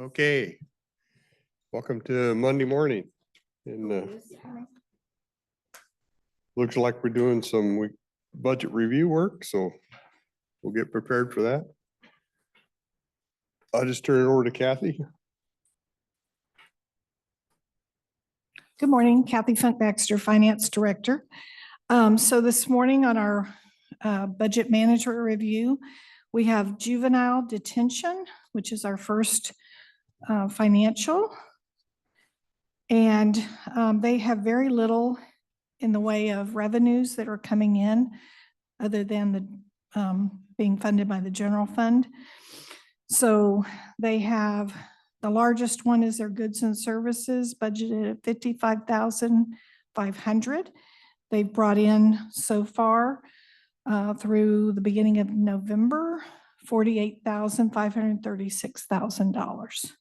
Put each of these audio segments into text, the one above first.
Okay. Welcome to Monday morning. And looks like we're doing some budget review work, so we'll get prepared for that. I'll just turn it over to Kathy. Good morning, Kathy Funk Baxter, Finance Director. So this morning on our budget manager review, we have juvenile detention, which is our first financial. And they have very little in the way of revenues that are coming in other than the being funded by the general fund. So they have, the largest one is their goods and services budgeted at $55,500. They've brought in so far through the beginning of November, $48,536,000.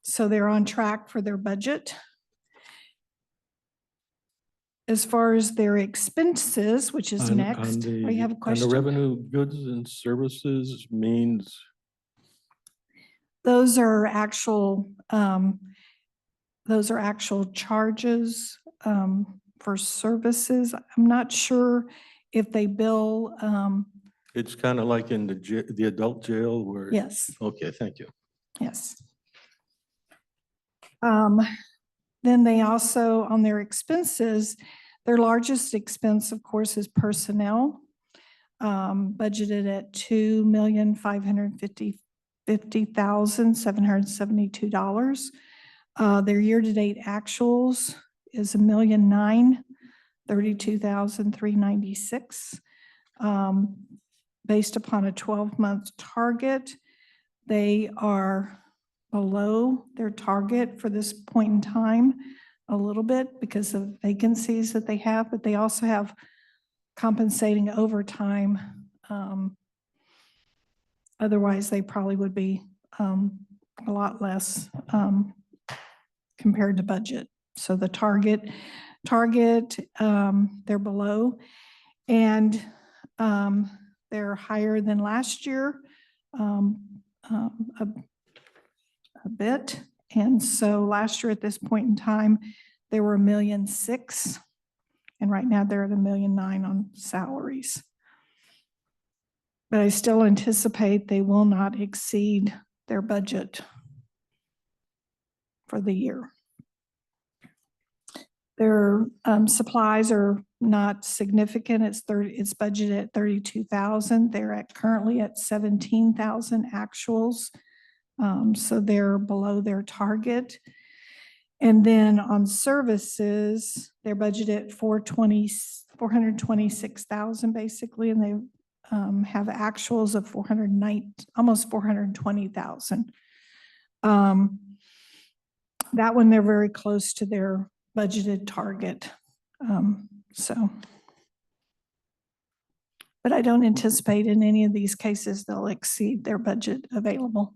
So they're on track for their budget. As far as their expenses, which is next, we have a question. And the revenue goods and services means? Those are actual charges for services. I'm not sure if they bill. It's kind of like in the adult jail where? Yes. Okay, thank you. Yes. Then they also, on their expenses, their largest expense, of course, is personnel, budgeted at $2,550,772. Their year-to-date actuals is $1,032,396. Based upon a 12-month target, they are below their target for this point in time a little bit because of vacancies that they have, but they also have compensating overtime. Otherwise, they probably would be a lot less compared to budget. So the target, they're below, and they're higher than last year a bit. And so last year at this point in time, they were $1.6 million. And right now they're at $1.9 million on salaries. But I still anticipate they will not exceed their budget for the year. Their supplies are not significant. It's budgeted at $32,000. They're currently at $17,000 actuals. So they're below their target. And then on services, they're budgeted $426,000 basically, and they have actuals of almost $420,000. That one, they're very close to their budgeted target. But I don't anticipate in any of these cases they'll exceed their budget available.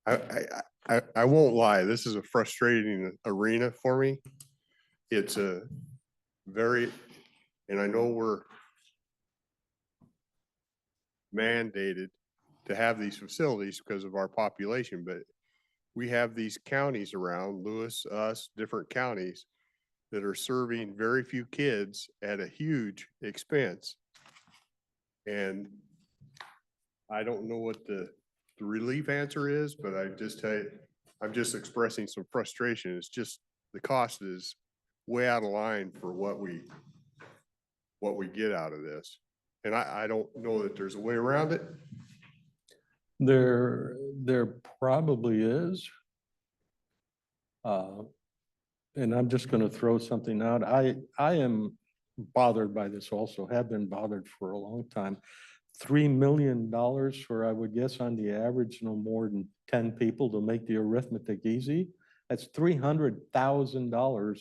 I won't lie, this is a frustrating arena for me. It's a very, and I know we're mandated to have these facilities because of our population, but we have these counties around, Lewis, us, different counties that are serving very few kids at a huge expense. And I don't know what the relief answer is, but I just tell you, I'm just expressing some frustration. It's just the cost is way out of line for what we get out of this. And I don't know that there's a way around it. There probably is. And I'm just going to throw something out. I am bothered by this also, have been bothered for a long time. $3 million for, I would guess on the average, no more than 10 people to make the arithmetic easy. That's $300,000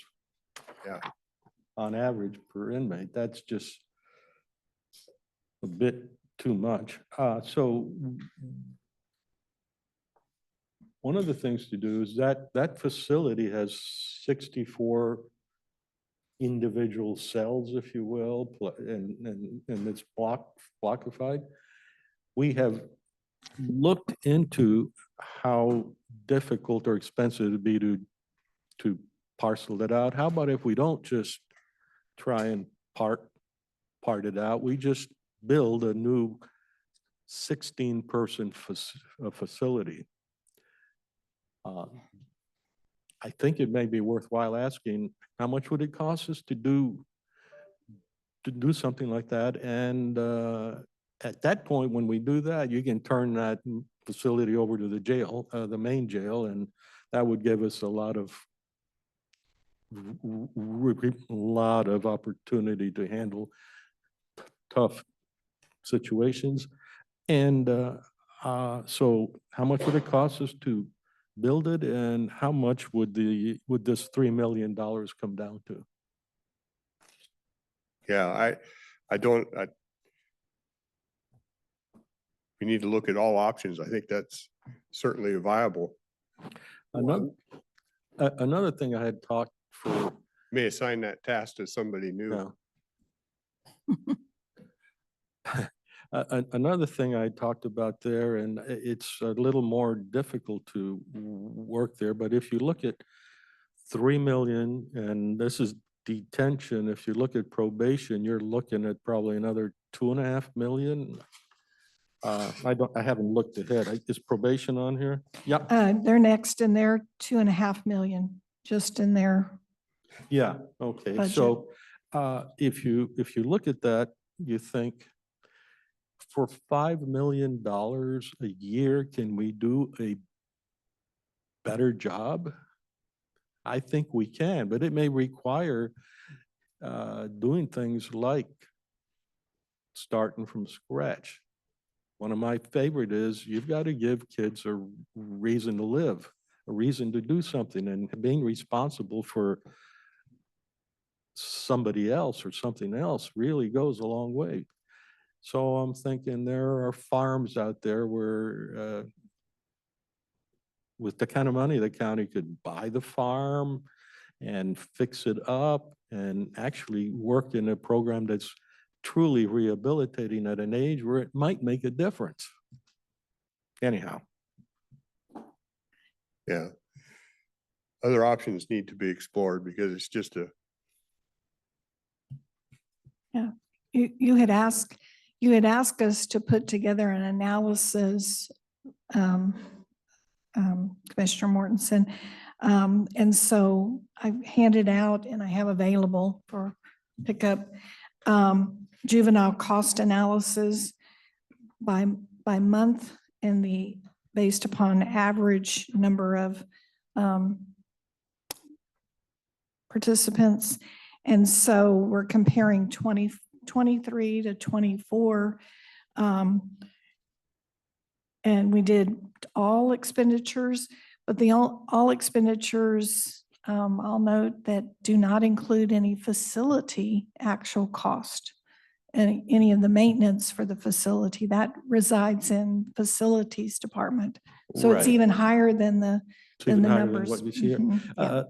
on average per inmate. That's just a bit too much. So one of the things to do is that facility has 64 individual cells, if you will, and it's blockified. We have looked into how difficult or expensive it'd be to parcel it out. How about if we don't just try and part it out? We just build a new 16-person facility. I think it may be worthwhile asking, how much would it cost us to do something like that? And at that point, when we do that, you can turn that facility over to the jail, the main jail, and that would give us a lot of opportunity to handle tough situations. And so how much would it cost us to build it, and how much would this $3 million come down to? Yeah, we need to look at all options. I think that's certainly viable. Another thing I had talked for, May assign that task to somebody new. another thing I talked about there, and it's a little more difficult to work there, but if you look at 3 million, and this is detention, if you look at probation, you're looking at probably another 2.5 million. I haven't looked ahead. Is probation on here? Yep. They're next and they're 2.5 million just in there. Yeah, okay. Budget. So if you look at that, you think for $5 million a year, can we do a better job? I think we can, but it may require doing things like starting from scratch. One of my favorite is you've got to give kids a reason to live, a reason to do something, and being responsible for somebody else or something else really goes a long way. So I'm thinking there are farms out there where with the kind of money the county could buy the farm and fix it up and actually work in a program that's truly rehabilitating at an age where it might make a difference. Anyhow. Yeah. Other options need to be explored because it's just a. Yeah, you had asked us to put together an analysis, Commissioner Mortensen. And so I handed out and I have available for pickup juvenile cost analysis by month and based upon average number of participants. And so we're comparing 2023 to 24. And we did all expenditures, but the all expenditures, I'll note that do not include any facility actual cost. Any of the maintenance for the facility that resides in facilities department. So it's Right. even higher than the numbers. What you see here. Yeah.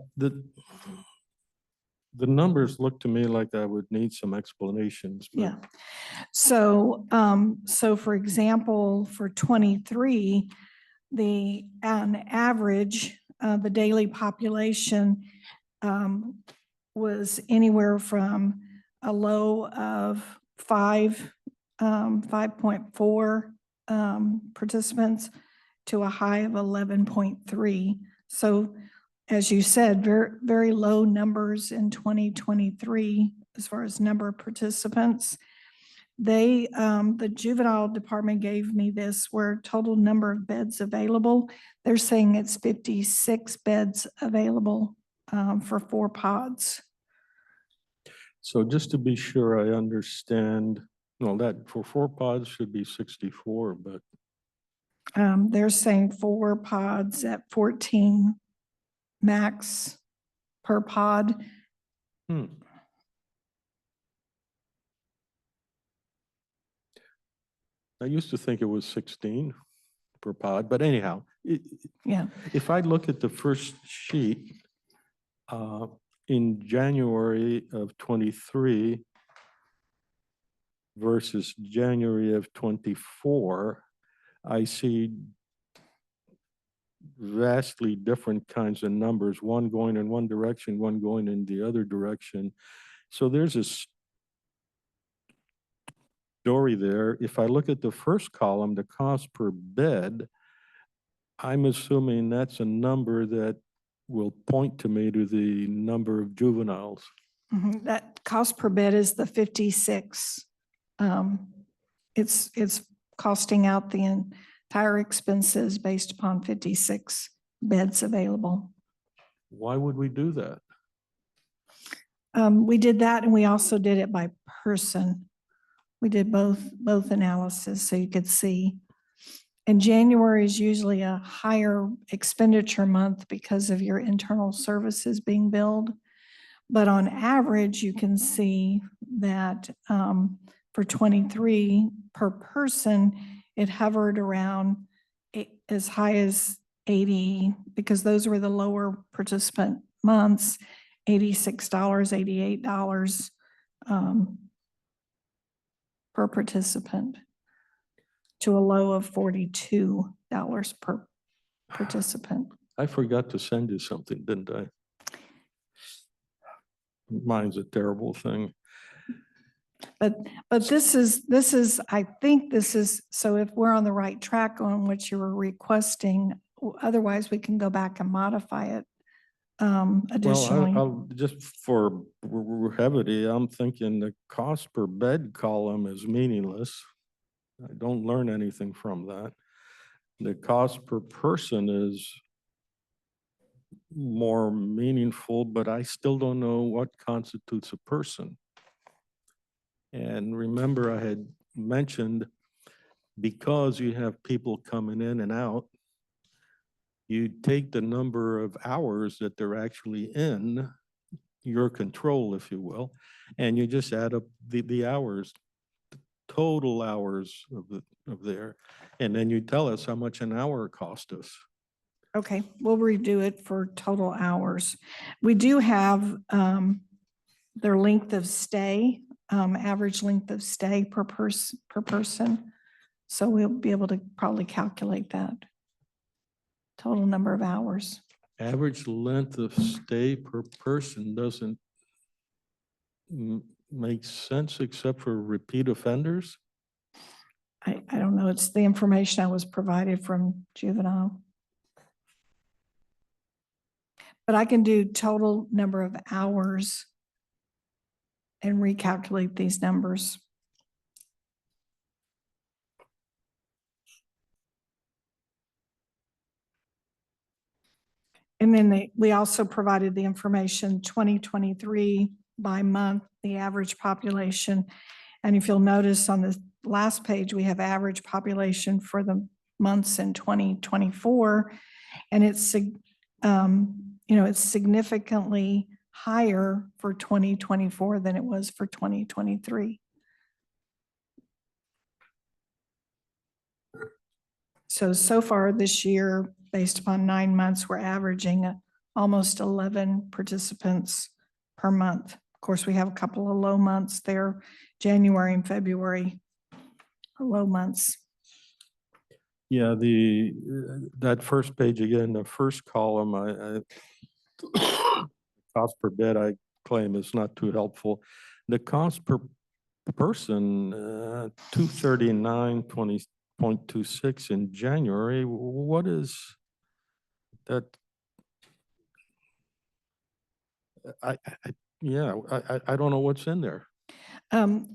The numbers look to me like I would need some explanations. But Yeah. So, so for example, for 23, on average, the daily population was anywhere from a low of 5.4 participants to a high of 11.3. So as you said, very, very low numbers in 2023 as far as number of participants. The juvenile department gave me this where total number of beds available. They're saying it's 56 beds available for 4 pods. So just to be sure I understand, no, that for 4 pods should be 64, but They're saying 4 pods at 14 max per pod. I used to think it was 16 per pod, but anyhow, Yeah. if I look at the first sheet, in January of 23 versus January of 24, I see vastly different kinds of numbers, one going in one direction, one going in the other direction. So there's a story there. If I look at the first column, the cost per bed, I'm assuming that's a number that will point to me to the number of juveniles. That cost per bed is the 56. It's costing out the entire expenses based upon 56 beds available. Why would we do that? We did that and we also did it by person. We did both analysis so you could see. And January is usually a higher expenditure month because of your internal services being billed. But on average, you can see that for 23 per person, it hovered around as high as 80, because those were the lower participant months, $86, $88 per participant, to a low of $42 per participant. I forgot to send you something, didn't I? Mine's a terrible thing. But this is, I think this is, so if we're on the right track on what you were requesting, otherwise we can go back and modify it additionally. Well, just for brevity, I'm thinking the cost per bed column is meaningless. I don't learn anything from that. The cost per person is more meaningful, but I still don't know what constitutes a person. And remember, I had mentioned, because you have people coming in and out, you take the number of hours that they're actually in your control, if you will, and you just add up the hours, total hours of there, and then you tell us how much an hour cost us. Okay, we'll redo it for total hours. We do have their length of stay, average length of stay per person. So we'll be able to probably calculate that. Total number of hours. Average length of stay per person doesn't make sense except for repeat offenders. I don't know. It's the information I was provided from juvenile. But I can do total number of hours and recalculate these numbers. And then we also provided the information 2023 by month, the average population. And if you'll notice on the last page, we have average population for the months in 2024. And it's, it's significantly higher for 2024 than it was for 2023. So far this year, based upon 9 months, we're averaging almost 11 participants per month. Of course, we have a couple of low months there. January and February are low months. Yeah, that first page again, the first column, cost per bed, I claim is not too helpful. The cost per person, 239.26 in January. What is that? I don't know what's in there.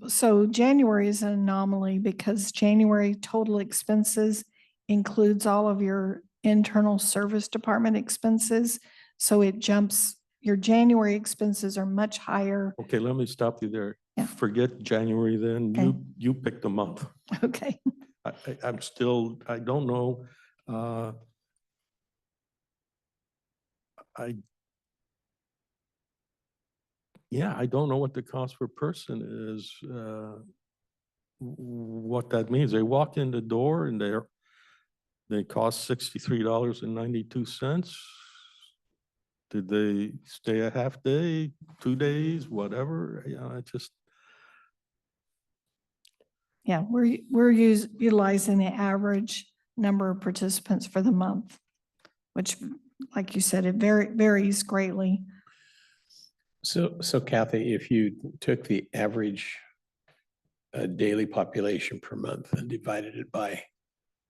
So January is an anomaly because January total expenses includes all of your internal service department expenses. So it jumps, your January expenses are much higher. Okay, let me stop you there. Yeah. Forget January then. Okay. You pick the month. Okay. I'm still, I don't know. I don't know what the cost per person is, what that means. They walk in the door and they cost $63.92. Did they stay a half day, 2 days, whatever? I just, Yeah, we're utilizing the average number of participants for the month, which, like you said, it varies greatly. So Kathy, if you took the average daily population per month and divided it by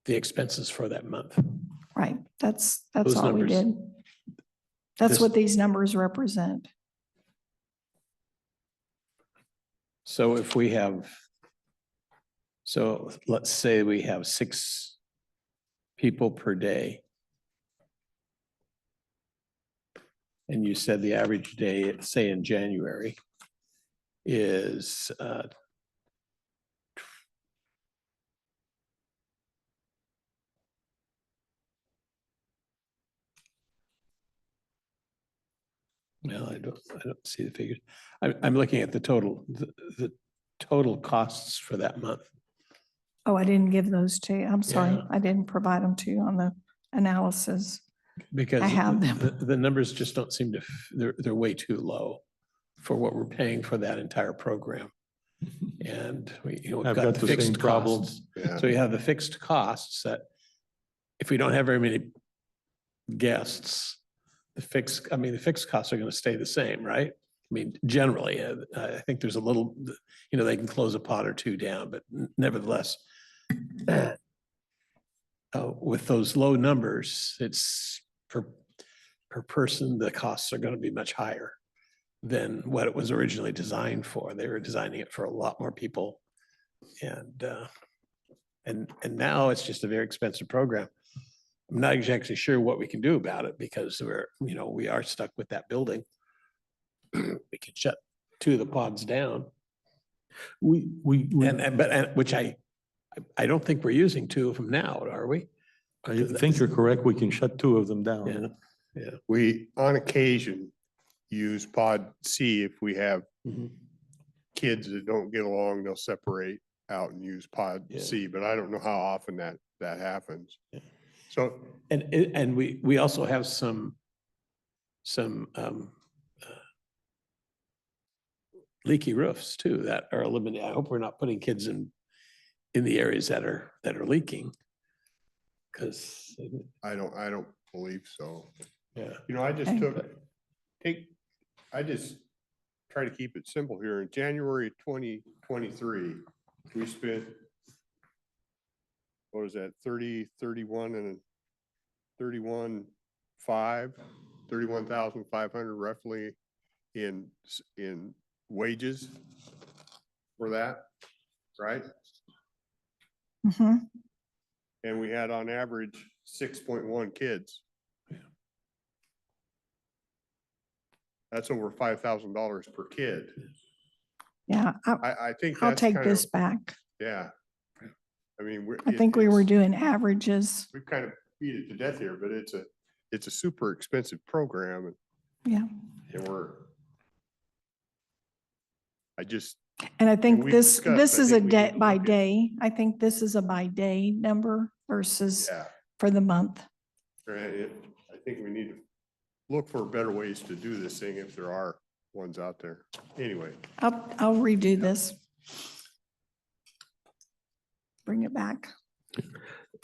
the expenses for that month, Right, that's Those all we numbers. did. That's This- what these numbers represent. so if we have, so let's say we have 6 people per day. And you said the average day, say in January, is well, I don't see the figures. I'm looking at the total costs for that month. Oh, I didn't give those to you. I'm sorry. Yeah. I didn't provide them to you on the analysis. Because I have them. the numbers just don't seem to, they're way too low for what we're paying for that entire program. And we've I've got got the the same fixed problem. costs. Yeah. So you have the fixed costs that if we don't have very many guests, the fixed costs are going to stay the same, right? I mean, generally, I think there's a little, they can close a pot or two down, but nevertheless, with those low numbers, it's per person, the costs are going to be much higher than what it was originally designed for. They were designing it for a lot more people. And now it's just a very expensive program. I'm not exactly sure what we can do about it because we are stuck with that building. We can shut 2 of the pods down we, which I don't think we're using 2 of them now, are we? I think you're correct. We can shut 2 of them Yeah, down. yeah. We, on occasion, use pod C if we have Mhm. kids that don't get along, they'll separate out and use pod Yeah. C, but I don't know how often that happens. Yeah. So And we also have some leaky roofs too that are eliminated. I hope we're not putting kids in the areas that are leaking. Because, I don't believe so. yeah. I just Okay. I just try to keep it simple here. In January 2023, we spent, what was that, 31 and 31,500 roughly in wages for that, right? Mhm. And we had on average 6.1 kids. That's over $5,000 per kid. Yeah, I think I'll that's take kind of, this back. yeah. I mean, I think we were doing averages. we've kind of beat it to death here, but it's a super expensive program Yeah. and And I think we've this discussed, I is a think we need day to by look at- day. I think this is a by day number versus yeah. for the month. I think we need to look for better ways to do this thing if there are ones out there. Anyway, I'll redo this. Bring it back.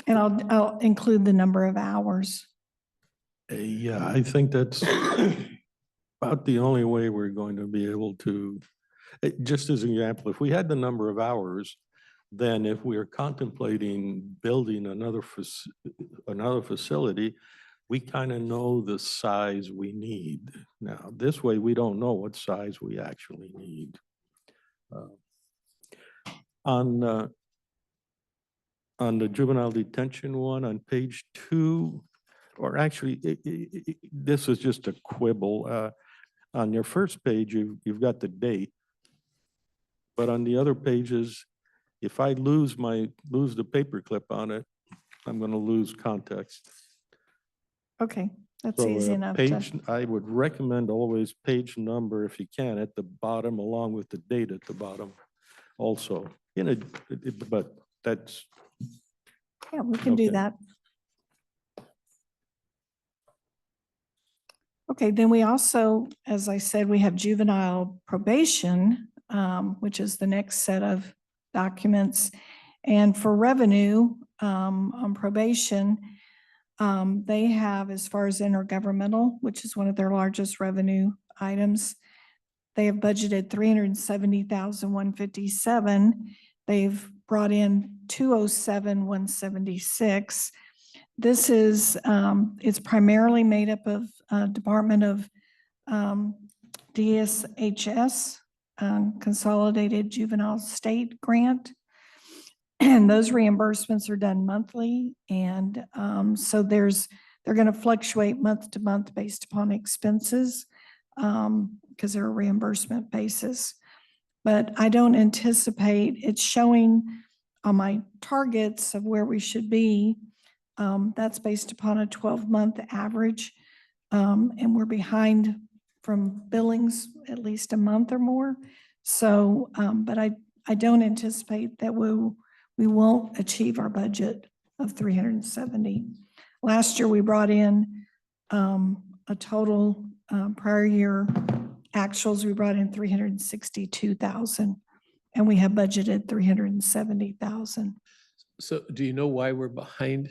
And I'll include the number of hours. Yeah, I think that's about the only way we're going to be able to, just as an example, if we had the number of hours, then if we are contemplating building another facility, we kind of know the size we need. Now, this way, we don't know what size we actually need. On the juvenile detention one, on page 2, or actually, this is just a quibble. On your first page, you've got the date. But on the other pages, if I lose the paperclip on it, I'm going to lose context. Okay, that's So easy enough. I would recommend always page number if you can at the bottom, along with the date at the bottom also. But that's, Yeah, we can do okay. that. Okay, then we also, as I said, we have juvenile probation, which is the next set of documents. And for revenue, on probation, they have, as far as intergovernmental, which is one of their largest revenue items, they have budgeted 370,157. They've brought in 207,176. This is, it's primarily made up of Department of DSHS, Consolidated Juvenile State Grant. And those reimbursements are done monthly. And so they're going to fluctuate month to month based upon expenses because they're a reimbursement basis. But I don't anticipate, it's showing on my targets of where we should be. That's based upon a 12-month average. And we're behind from billings at least a month or more. So, but I don't anticipate that we won't achieve our budget of 370. Last year, we brought in a total prior year actuals, we brought in 362,000, and we have budgeted 370,000. So do you know why we're behind?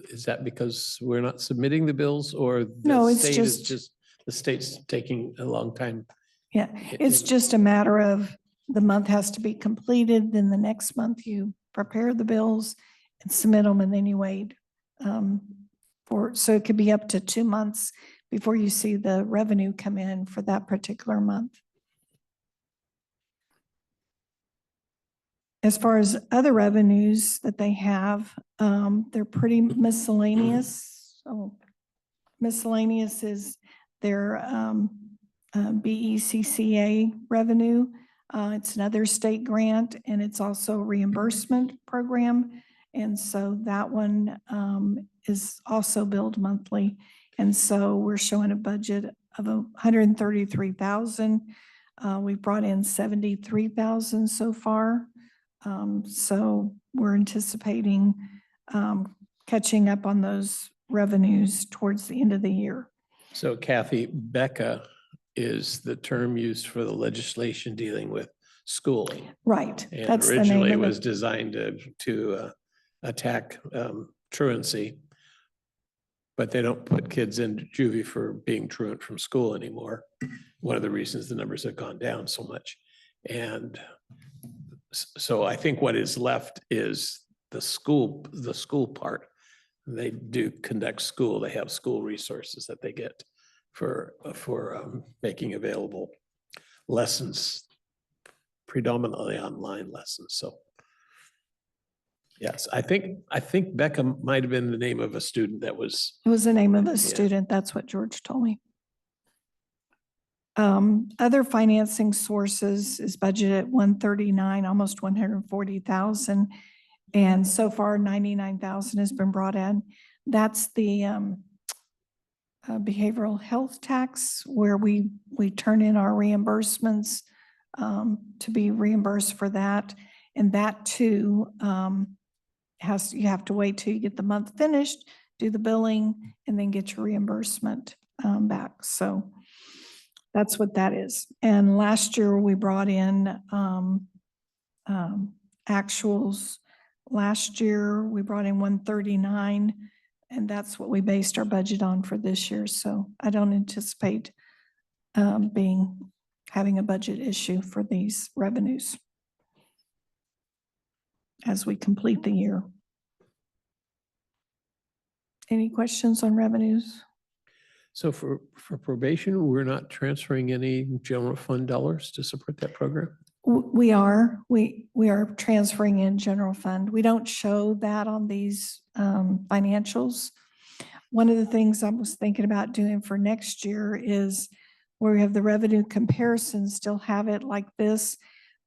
Is that because we're not submitting the bills, or No, the it's state is just- just, the state's taking a long time? Yeah, it's just a matter of the month has to be completed, then the next month you prepare the bills and submit them, and then you wait so it could be up to 2 months before you see the revenue come in for that particular month. As far as other revenues that they have, they're pretty miscellaneous. So miscellaneous is their BECCA revenue. It's another state grant, and it's also a reimbursement program. And so that one is also billed monthly. And so we're showing a budget of 133,000. We brought in 73,000 so far. So we're anticipating catching up on those revenues towards the end of the year. So Kathy, BECA is the term used for the legislation dealing with schooling. Right. And That's the originally name it of was it. designed to attack truancy. But they don't put kids in juvie for being truant from school anymore. One of the reasons the numbers have gone down so much. And so I think what is left is the school part. They do conduct school. They have school resources that they get for making available lessons, predominantly online lessons. So yes, I think Beckham might have been the name of a student that was. It was the name of a student. That's what George told me. Other financing sources is budgeted at 139, almost 140,000. And so far 99,000 has been brought in. That's the behavioral health tax where we turn in our reimbursements to be reimbursed for that. And that too, you have to wait till you get the month finished, do the billing, and then get your reimbursement back. So that's what that is. And last year we brought in actuals. Last year we brought in 139, and that's what we based our budget on for this year. So I don't anticipate having a budget issue for these revenues as we complete the year. Any questions on revenues? So for probation, we're not transferring any general fund dollars to support that program? We are transferring in general fund. We don't show that on these financials. One of the things I was thinking about doing for next year is where we have the revenue comparison, still have it like this,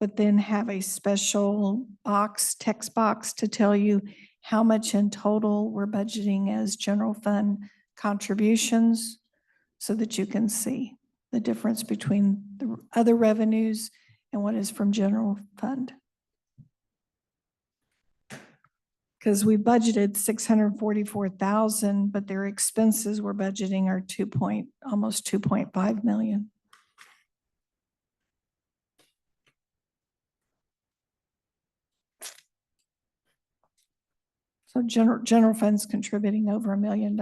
but then have a special text box to tell you how much in total we're budgeting as general fund contributions so that you can see the difference between the other revenues and what is from general fund. Because we budgeted 644,000, but their expenses we're budgeting are almost 2.5 million. So general fund's contributing over $1 million.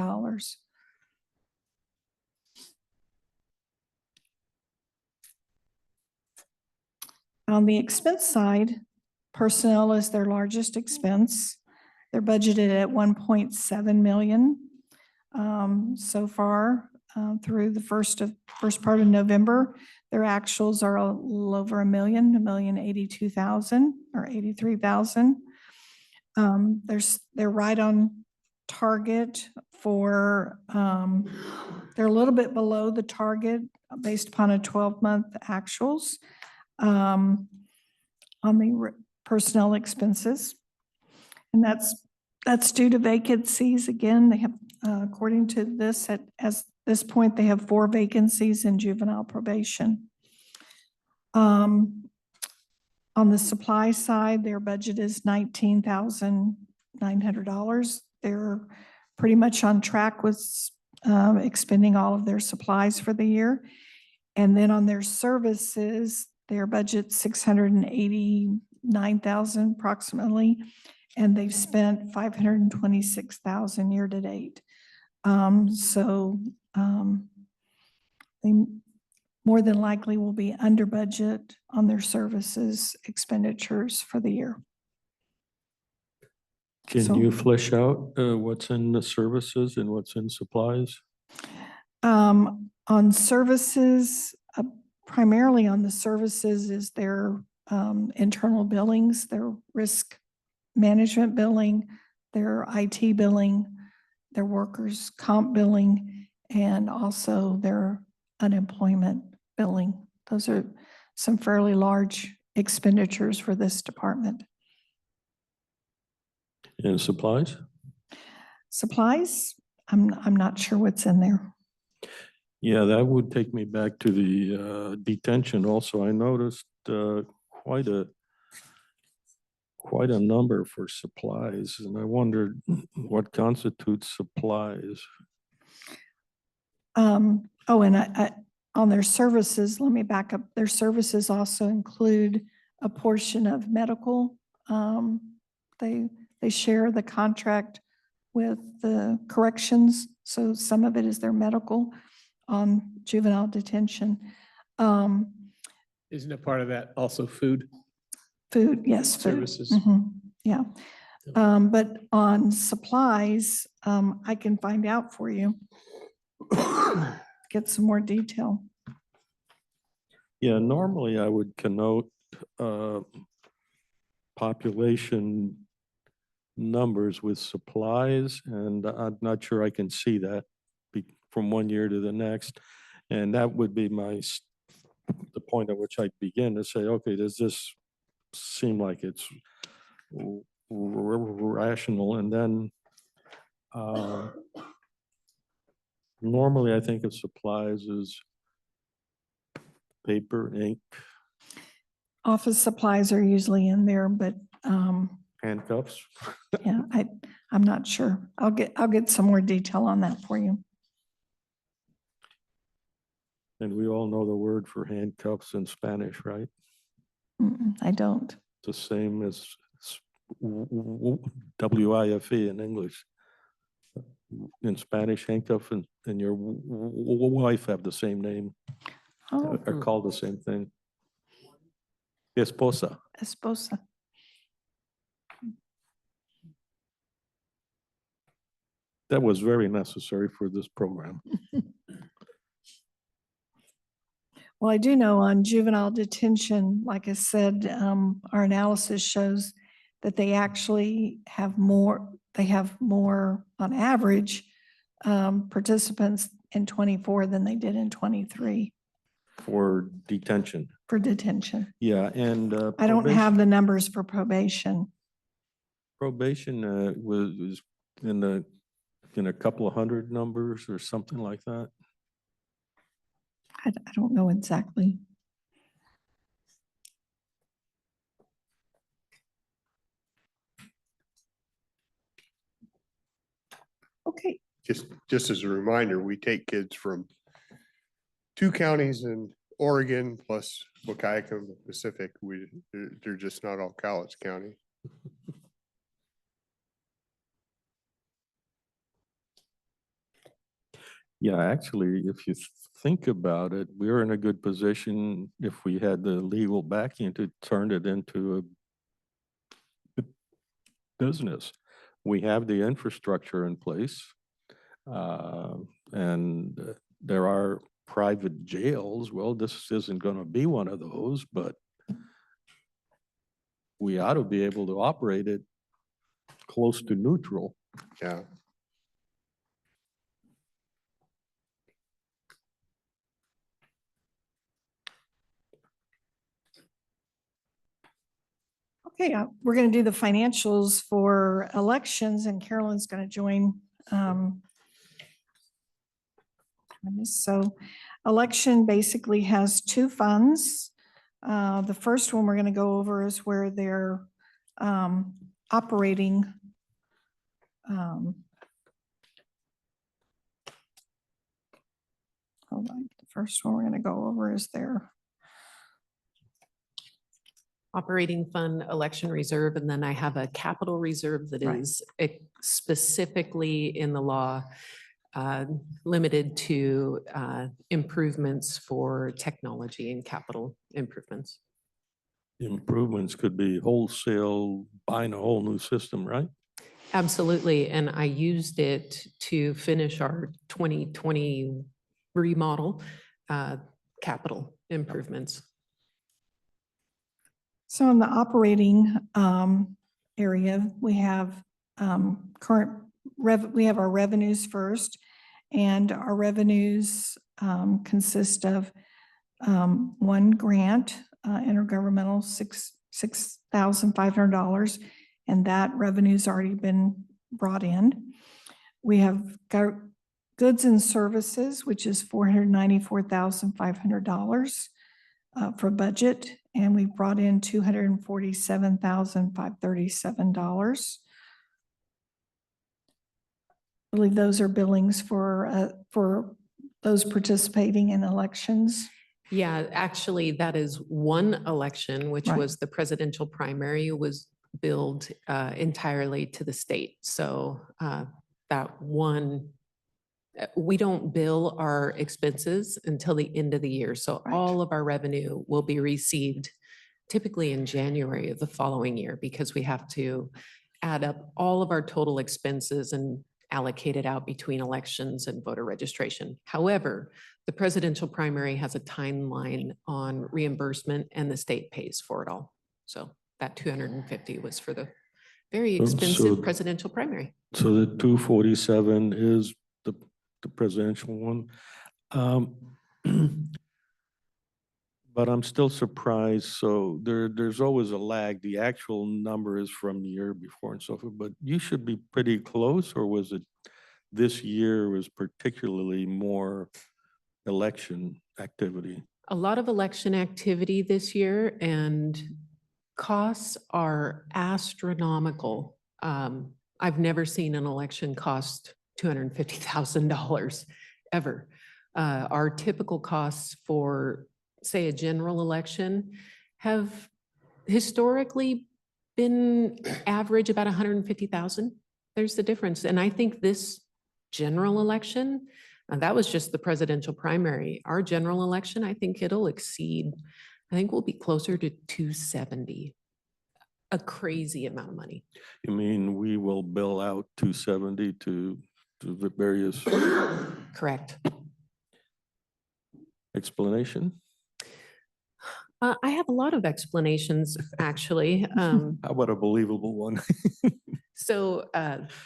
On the expense side, personnel is their largest expense. They're budgeted at 1.7 million so far through the first part of November. Their actuals are a little over $1 million, 1,082,000 or 83,000. They're right on target for, they're a little bit below the target based upon a 12-month actuals on the personnel expenses. And that's due to vacancies. Again, they have, according to this, as this point, they have 4 vacancies in juvenile probation. On the supply side, their budget is $19,900. They're pretty much on track with expending all of their supplies for the year. And then on their services, their budget $689,000 approximately, and they've spent $526,000 year to date. They more than likely will be under budget on their services expenditures for the year. Can you flesh out what's in the services and what's in supplies? On services, primarily on the services is their internal billings, their risk management billing, their IT billing, their workers' comp billing, and also their unemployment billing. Those are some fairly large expenditures for this department. And supplies? Supplies, I'm not sure what's in there. Yeah, that would take me back to the detention also. I noticed quite a number for supplies, and I wondered what constitutes supplies. And on their services, let me back up. Their services also include a portion of medical. They share the contract with the corrections, so some of it is their medical on juvenile detention. Isn't a part of that also food? Food, yes, food. Services. Yeah. But on supplies, I can find out for you. Get some more detail. Yeah, normally I would connote population numbers with supplies, and I'm not sure I can see that from one year to the next. And that would be the point at which I begin to say, okay, does this seem like it's rational? And then normally I think of supplies as paper, ink, Office supplies are usually in there, but handcuffs. yeah, I'm not sure. I'll get some more detail on that for you. And we all know the word for handcuffs in Spanish, right? I don't. The same as WIFE in English. In Spanish, handcuff and your wife have the same name, Oh, are called the same thing. Esposa. esposa. That was very necessary for this program. Well, I do know on juvenile detention, like I said, our analysis shows that they actually have more on average participants in 24 than they did in 23 For detention. for detention. Yeah, and I don't have the numbers for probation. probation was in a couple of hundred numbers or something like that. I don't know exactly. just as a reminder, we take kids from 2 counties in Oregon plus Waukegan Pacific. They're just not all Cowlitz County. Yeah, actually, if you think about it, we're in a good position if we had the legal backing to turn it into a business. We have the infrastructure in place. And there are private jails. Well, this isn't going to be one of those, but we ought to be able to operate it close to neutral. Yeah. Okay, we're going to do the financials for elections and Carolyn's going to join. So election basically has 2 funds. The first one we're going to go over is where they're operating. Hold on. The first one we're going to go over is their operating fund, election reserve, and then I have a capital reserve that Right. is specifically in the law limited to improvements for technology and capital improvements. Improvements could be wholesale, buying a whole new system, right? Absolutely, and I used it to finish our 2020 remodel capital improvements. So in the operating area, we have we have our revenues first, and our revenues consist of 1 grant, intergovernmental $6,500, and that revenue's already been brought in. We have goods and services, which is $494,500 for budget, and we brought in $247,537. I believe those are billings for those participating in elections. Yeah, actually, that is one election, which Right. was the presidential primary, was billed entirely to the state. So that one, we don't bill our expenses until the end of the year. So Right. all of our revenue will be received typically in January of the following year, because we have to add up all of our total expenses and allocate it out between elections and voter registration. However, the presidential primary has a timeline on reimbursement and the state pays for it all. So that 250 was for the very So- expensive so- presidential primary. So the 247 is the presidential one. But I'm still surprised. So there's always a lag. The actual number is from the year before and so forth, but you should be pretty close, or was it this year was particularly more election activity? A lot of election activity this year, and costs are astronomical. I've never seen an election cost $250,000 ever. Our typical costs for, say, a general election have historically been average about 150,000. There's the difference. And I think this general election, that was just the presidential primary. Our general election, I think it'll exceed, I think we'll be closer to 270. A crazy amount of money. You mean we will bill out 270 to the various Correct. explanation? I have a lot of explanations, actually. How about a believable one? So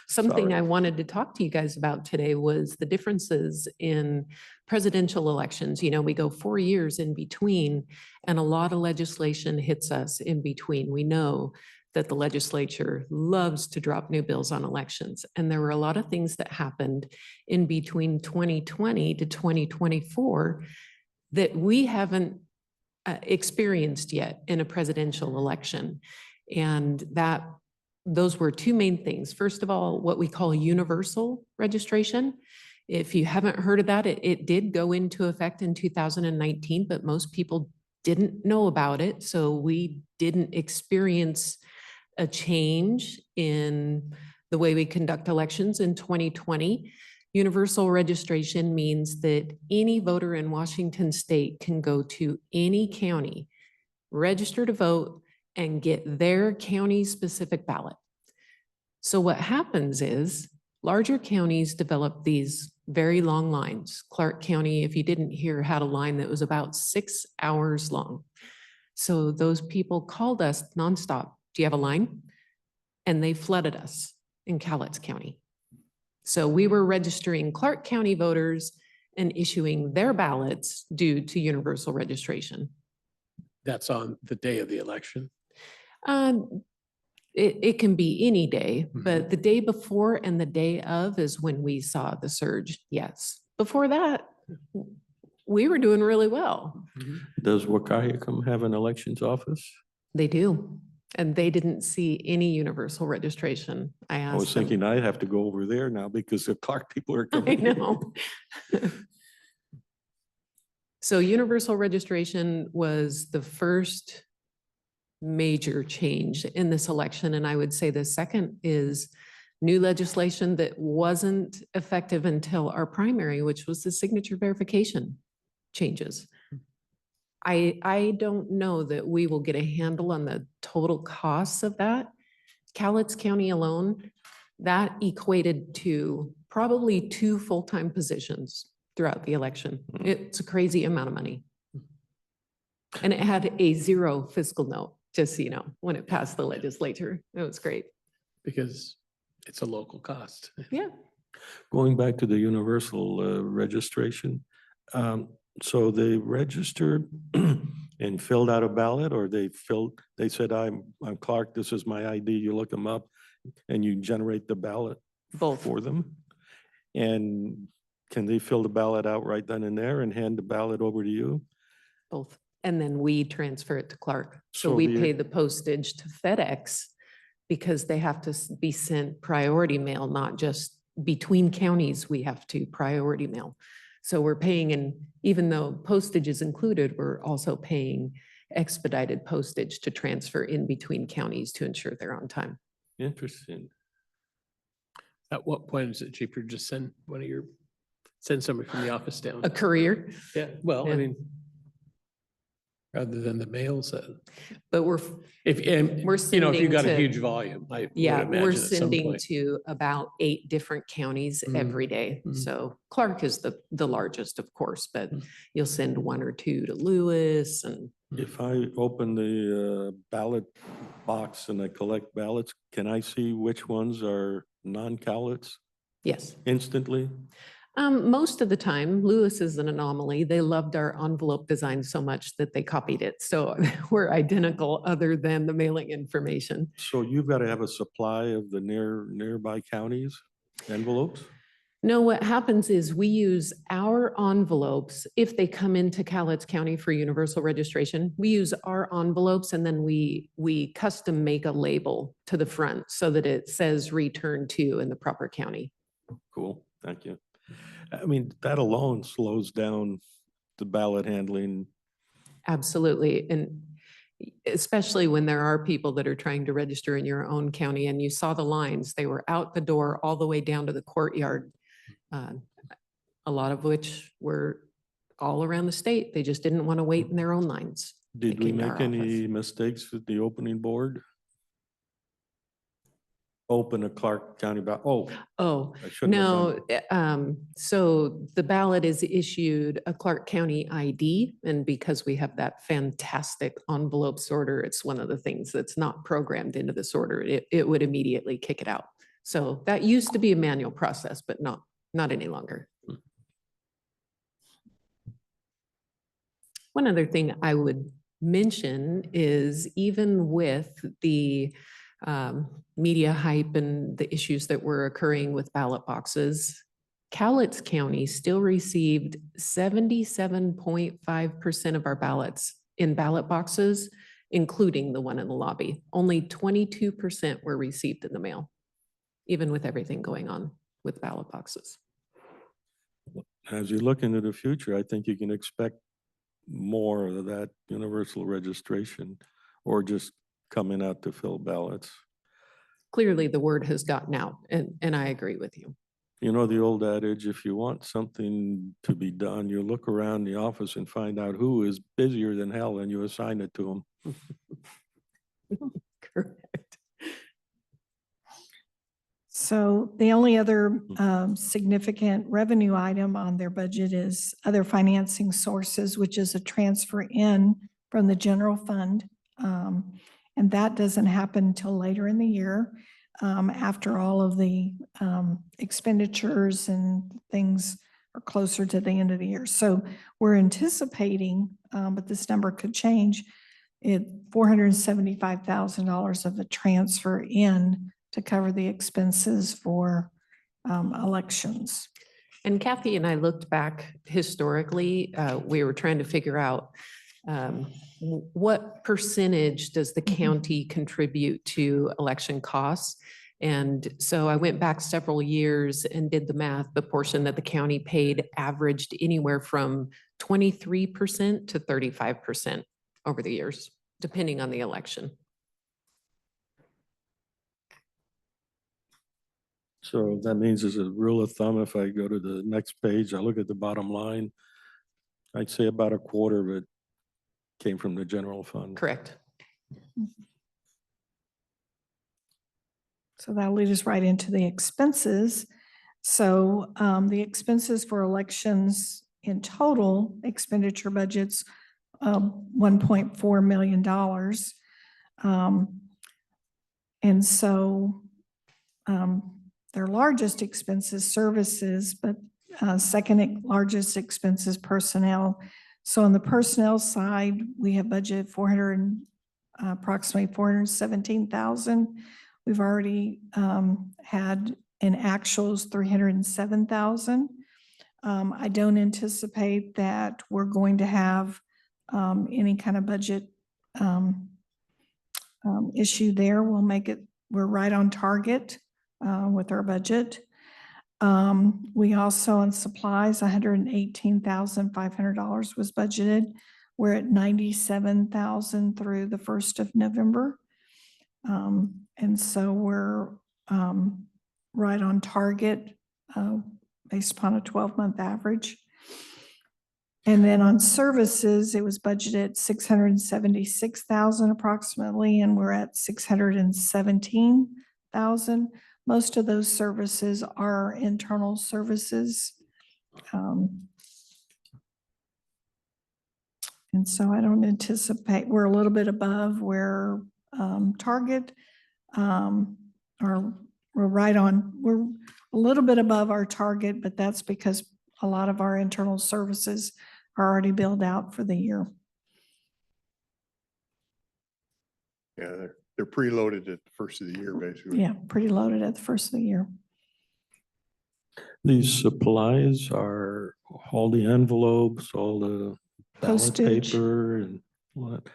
something Sorry. I wanted to talk to you guys about today was the differences in presidential elections. You know, we go 4 years in between, and a lot of legislation hits us in between. We know that the legislature loves to drop new bills on elections. And there were a lot of things that happened in between 2020 to 2024 that we haven't experienced yet in a presidential election. And that those were two main things. First of all, what we call universal registration. If you haven't heard of that, it did go into effect in 2019, but most people didn't know about it. So we didn't experience a change in the way we conduct elections in 2020. Universal registration means that any voter in Washington state can go to any county, register to vote, and get their county-specific ballot. So what happens is larger counties develop these very long lines. Clark County, if you didn't hear, had a line that was about 6 hours long. So those people called us nonstop. Do you have a line? And they flooded us in Cowlitz County. So we were registering Clark County voters and issuing their ballots due to universal registration. That's on the day of the election. It can be any day, Mhm. but the day before and the day of is when we saw the surge, yes. Before that, we were doing really well. Does Wahkiakum have an elections office? They do, and they didn't see any universal registration. I I was asked them. thinking I'd have to go over there now because the Clark people are I coming. here. know. So universal registration was the first major change in this election. And I would say the second is new legislation that wasn't effective until our primary, which was the signature verification changes. I don't know that we will get a handle on the total costs of that. Cowlitz County alone, that equated to probably 2 full-time positions throughout the election. It's a crazy amount of money. And it had a 0 fiscal note, just so you know, when it passed the legislature. It was great. Because it's a local cost. Yeah. Going back to the universal registration, so they registered and filled out a ballot, or they said, I'm Clark, this is my ID, you look them up, and you generate the ballot Both. for them? And can they fill the ballot out right then and there and hand the ballot over to you? Both. And then we transfer it to Clark. So So we the- pay the postage to FedEx because they have to be sent priority mail, not just between counties, we have to priority mail. So we're paying, and even though postage is included, we're also paying expedited postage to transfer in between counties to ensure they're on time. Interesting. At what point is it cheaper to just send send somebody from the office down? A courier, Yeah, well, I Yeah. mean, rather than the mails, but we're, if, We're you know, if you sending got a to- huge volume, I would yeah, imagine we're at some sending point. to about 8 different counties Mhm. every day. Mhm. So Clark is the largest, of course, but Mhm. you'll send 1 or 2 to Lewis and If I open the ballot box and I collect ballots, can I see which ones are non-Cowlitz yes. instantly? Most of the time, Lewis is an anomaly. They loved our envelope design so much that they copied it. So we're identical other than the mailing information. So you've got to have a supply of the nearby counties envelopes? No, what happens is we use our envelopes. If they come into Cowlitz County for universal registration, we use our envelopes and then we custom make a label to the front so that it says return to in the proper county. Cool, thank you. I mean, that alone slows down the ballot handling. Absolutely. And especially when there are people that are trying to register in your own county and you saw the lines, they were out the door all the way down to the courtyard. A lot of which were all around the state. They just didn't want to wait in their own lines. Did They we came to make our any office. mistakes with the opening board? Open a Clark County ballot, Oh, I shouldn't have done. no, so the ballot is issued a Clark County ID, and because we have that fantastic envelope sorter, it's one of the things that's not programmed into the sorter. It would immediately kick it out. So that used to be a manual process, but not any longer. One other thing I would mention is even with the media hype and the issues that were occurring with ballot boxes, Cowlitz County still received 77.5% of our ballots in ballot boxes including the one in the lobby. Only 22% were received in the mail, even with everything going on with ballot boxes. As you look into the future, I think you can expect more of that universal registration or just coming out to fill ballots. Clearly, the word has gotten out, and I agree with you. You know the old adage, if you want something to be done, you look around the office and find out who is busier than hell and you assign it to them. Correct. So the only other significant revenue item on their budget is other financing sources, which is a transfer in from the general fund. And that doesn't happen until later in the year, after all of the expenditures and things are closer to the end of the year. So we're anticipating, but this number could change, $475,000 of a transfer in to cover the expenses for elections. And Kathy and I looked back historically, we were trying to figure out what percentage does the county contribute to election costs? And so I went back several years and did the math. The portion that the county paid averaged anywhere from 23% to 35% over the years, depending on the election. So that means as a rule of thumb, if I go to the next page, I look at the bottom line, I'd say about a quarter of it came from the general fund. Correct. So that'll lead us right into the expenses. So the expenses for elections in total expenditure budgets, $1.4 million. And so their largest expense is services, but second largest expense is personnel. So on the personnel side, we have budgeted approximately $417,000. We've already had in actuals $307,000. I don't anticipate that we're going to have any kind of budget issue there. We're right on target with our budget. We also on supplies, $118,500 was budgeted. We're at $97,000 through the 1st of November. And so we're right on target based upon a 12-month average. And then on services, it was budgeted $676,000 approximately, and we're at $617,000. Most of those services are internal services. And so I don't anticipate, we're a little bit above where target, or we're a little bit above our target, but that's because a lot of our internal services are already billed out for the year. Yeah, they're preloaded at the first of the year, basically. Yeah, pretty loaded at the first of the year. These supplies are all the envelopes, all the ballot Postage. paper and what?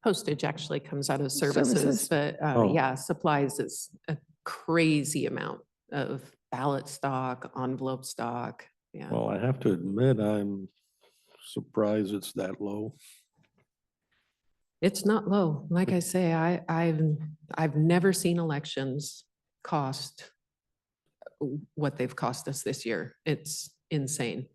Postage actually comes out of Services. services, but Oh. yeah, supplies is a crazy amount of ballot stock, envelope stock. Yeah. Well, I have to admit, I'm surprised it's that low. It's not low. Like I say, I've never seen elections cost what they've cost us this year. It's insane.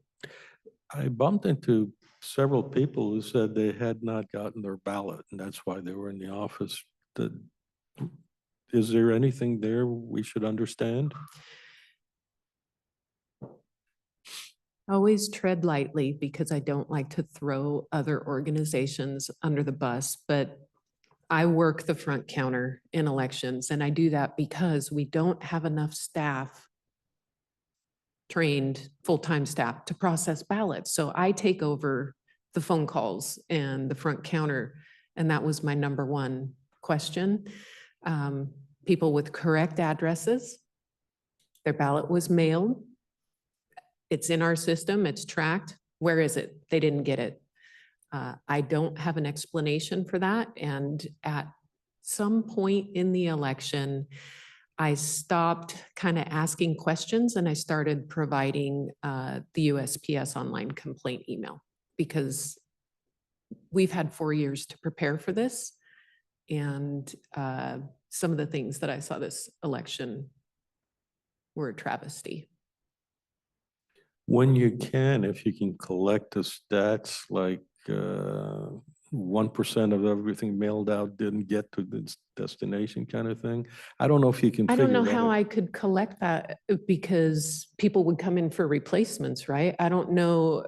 I bumped into several people who said they had not gotten their ballot and that's why they were in the office. Is there anything there we should understand? Always tread lightly because I don't like to throw other organizations under the bus, but I work the front counter in elections and I do that because we don't have enough staff, trained full-time staff to process ballots. So I take over the phone calls and the front counter. And that was my number one question. People with correct addresses, their ballot was mailed. It's in our system, it's tracked. Where is it? They didn't get it. I don't have an explanation for that. And at some point in the election, I stopped kind of asking questions and I started providing the USPS online complaint email because we've had 4 years to prepare for this. And some of the things that I saw this election were a travesty. When you can, if you can collect the stats, like 1% of everything mailed out didn't get to the destination kind of thing. I don't know if you can. I don't know figure that how out. I could collect that because people would come in for replacements, right? I don't know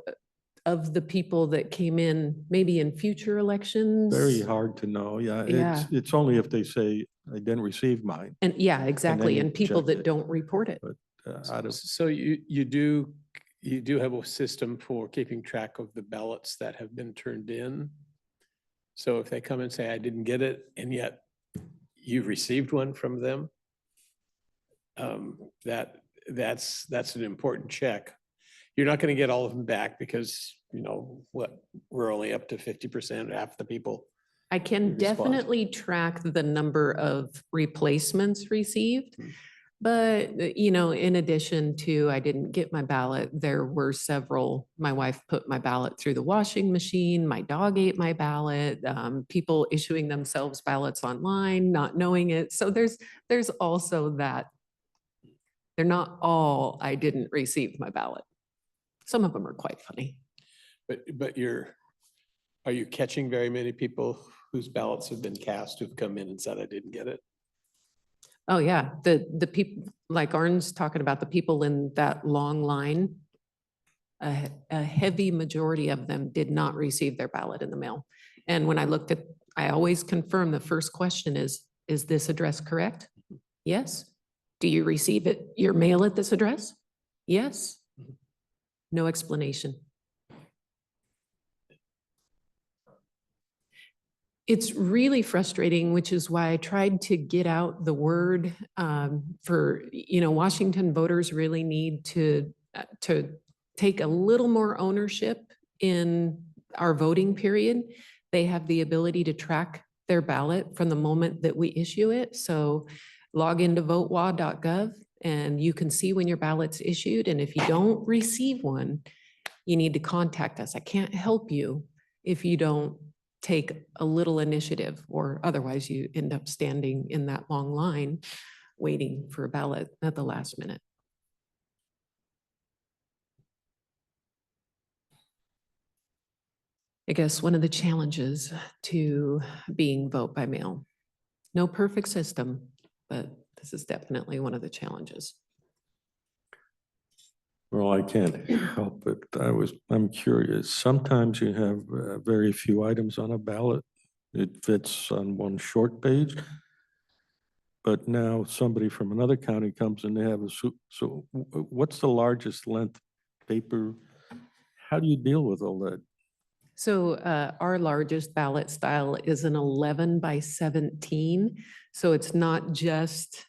of the people that came in maybe in future elections. Very hard to know. Yeah, Yeah. it's only if they say I didn't receive mine. And yeah, exactly. you And people check that it. don't report it. I don't. So you do have a system for keeping track of the ballots that have been turned in? So if they come and say, I didn't get it, and yet you've received one from them, that's an important check. You're not going to get all of them back because, we're only up to 50%, half the people. I can Response. definitely track the number of replacements received. But, in addition to, I didn't get my ballot, there were several, my wife put my ballot through the washing machine, my dog ate my ballot, people issuing themselves ballots online, not knowing it. So there's also that. They're not all, I didn't receive my ballot. Some of them are quite funny. But are you catching very many people whose ballots have been cast who've come in and said, I didn't get it? Oh, yeah. The people, like Arn's talking about, the people in that long line, a heavy majority of them did not receive their ballot in the mail. And when I looked at, I always confirm the first question is this address correct? Yes. Do you receive your mail at this address? Yes. No explanation. It's really frustrating, which is why I tried to get out the word for, Washington voters really need to take a little more ownership in our voting period. They have the ability to track their ballot from the moment that we issue it. So log into votewa.gov and you can see when your ballot's issued. And if you don't receive one, you need to contact us. I can't help you if you don't take a little initiative, or otherwise you end up standing in that long line waiting for a ballot at the last minute. I guess one of the challenges to being vote by mail. No perfect system, but this is definitely one of the challenges. Well, I can't help it. I'm curious. Sometimes you have very few items on a ballot. It fits on one short page. But now somebody from another county comes and they have so what's the largest length paper? How do you deal with all that? So our largest ballot style is an 11 by 17. So it's not just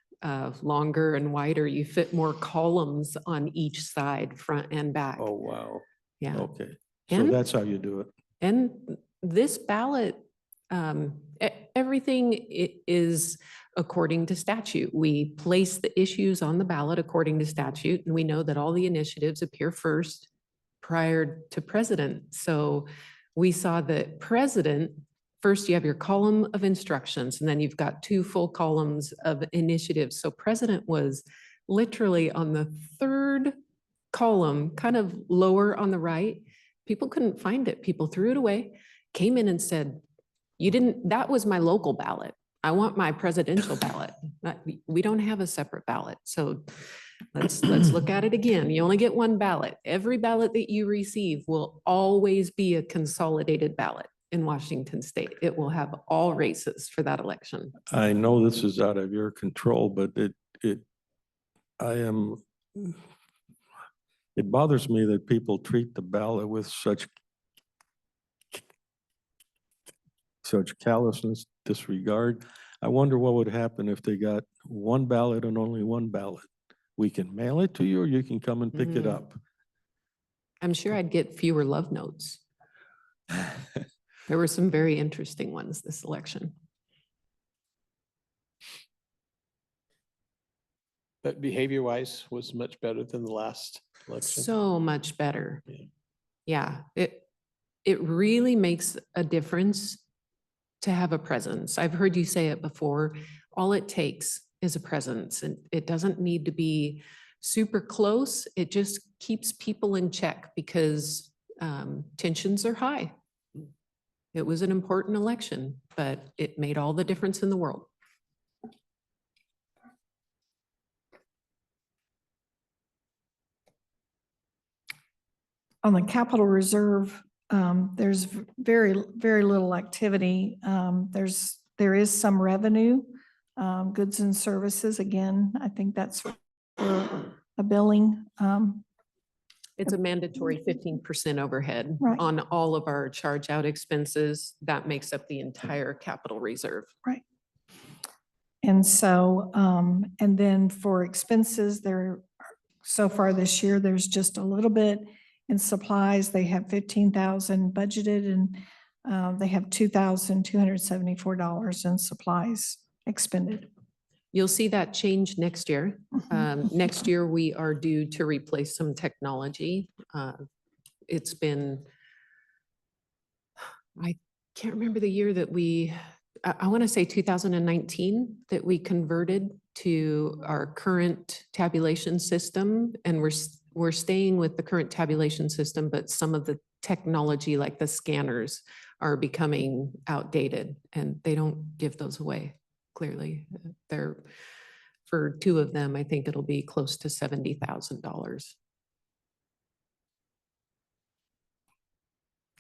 longer and wider. You fit more columns on each side, front and back. Oh, wow. Yeah. Okay. So And- that's how you do it. And this ballot, everything is according to statute. We place the issues on the ballot according to statute, and we know that all the initiatives appear first prior to president. So we saw that president, first you have your column of instructions, and then you've got 2 full columns of initiatives. So president was literally on the 3rd column, kind of lower on the right. People couldn't find it. People threw it away, came in and said, that was my local ballot. I want my presidential ballot. We don't have a separate ballot. So let's look at it again. You only get one ballot. Every ballot that you receive will always be a consolidated ballot in Washington state. It will have all races for that election. I know this is out of your control, but it bothers me that people treat the ballot with such callousness, disregard. I wonder what would happen if they got one ballot and only one ballot. We can mail it to you, or you can come and pick it Mm. up. I'm sure I'd get fewer love notes. There were some very interesting ones this election. But behavior wise was much better than the last election. So much better. Yeah. Yeah, it really makes a difference to have a presence. I've heard you say it before. All it takes is a presence, and it doesn't need to be super close. It just keeps people in check because tensions are high. It was an important election, but it made all the difference in the world. On the capital reserve, there's very little activity. There is some revenue, goods and services. Again, I think that's for a billing. It's a mandatory 15% overhead Right. on all of our charge out expenses. That makes up the entire capital reserve. Right. And so, and then for expenses, so far this year, there's just a little bit in supplies. They have 15,000 budgeted, and they have $2,274 in supplies expended. You'll see that change next year. Mhm. Next year, we are due to replace some technology. It's been, I can't remember the year that I want to say 2019, that we converted to our current tabulation system. And we're staying with the current tabulation system, but some of the technology, like the scanners, are becoming outdated, and they don't give those away. Clearly, for two of them, I think it'll be close to $70,000.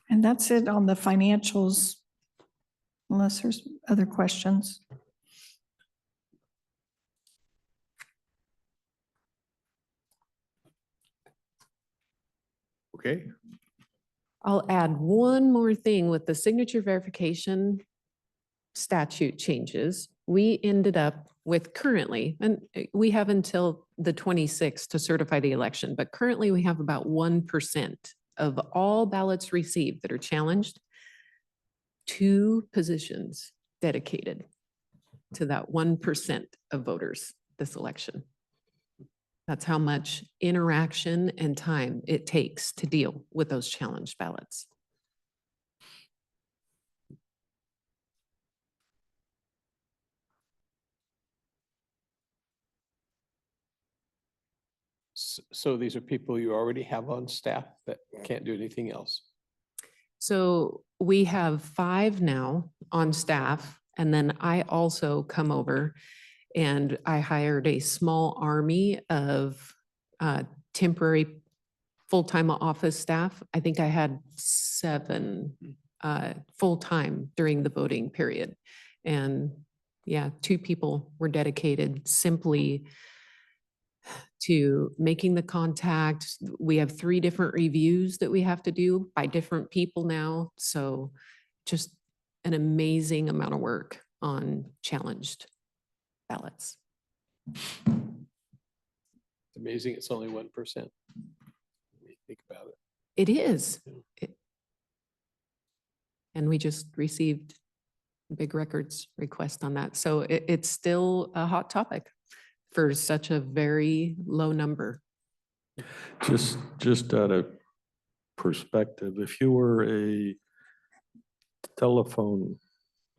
And that's it on the financials, unless there's other questions. Okay, I'll add one more thing with the signature verification statute changes. We ended up with currently, and we have until the 26th to certify the election, but currently we have about 1% of all ballots received that are challenged, 2 positions dedicated to that 1% of voters this election. That's how much interaction and time it takes to deal with those challenged ballots. So these are people you already have on staff that can't do anything else. So we have 5 now on staff, and then I also come over and I hired a small army of temporary full-time office staff. I think I had 7 full-time during the voting period. And yeah, 2 people were dedicated simply to making the contact. We have 3 different reviews that we have to do by different people now. So just an amazing amount of work on challenged ballots. It's amazing. It's only 1%. When you think about it. It is. And we just received a big records request on that. So it's still a hot topic for such a very low number. Just out of perspective, if you were a telephone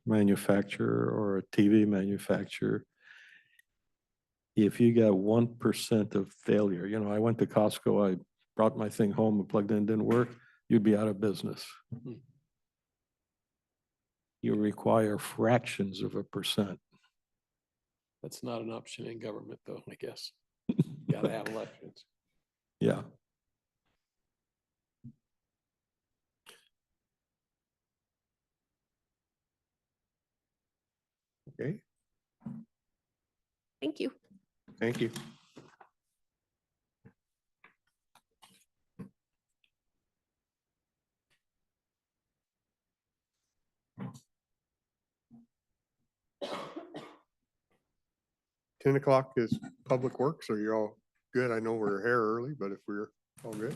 manufacturer or a TV manufacturer, if you got 1% of failure, I went to Costco, I brought my thing home and plugged in, didn't work, you'd be out of business. Mhm. You require fractions of a percent. That's not an option in government though, I guess. Gotta have elections. Yeah. okay, Thank you. thank you. Ten o'clock is Public Works. Are you all good? I know we're here early, but if we're all good.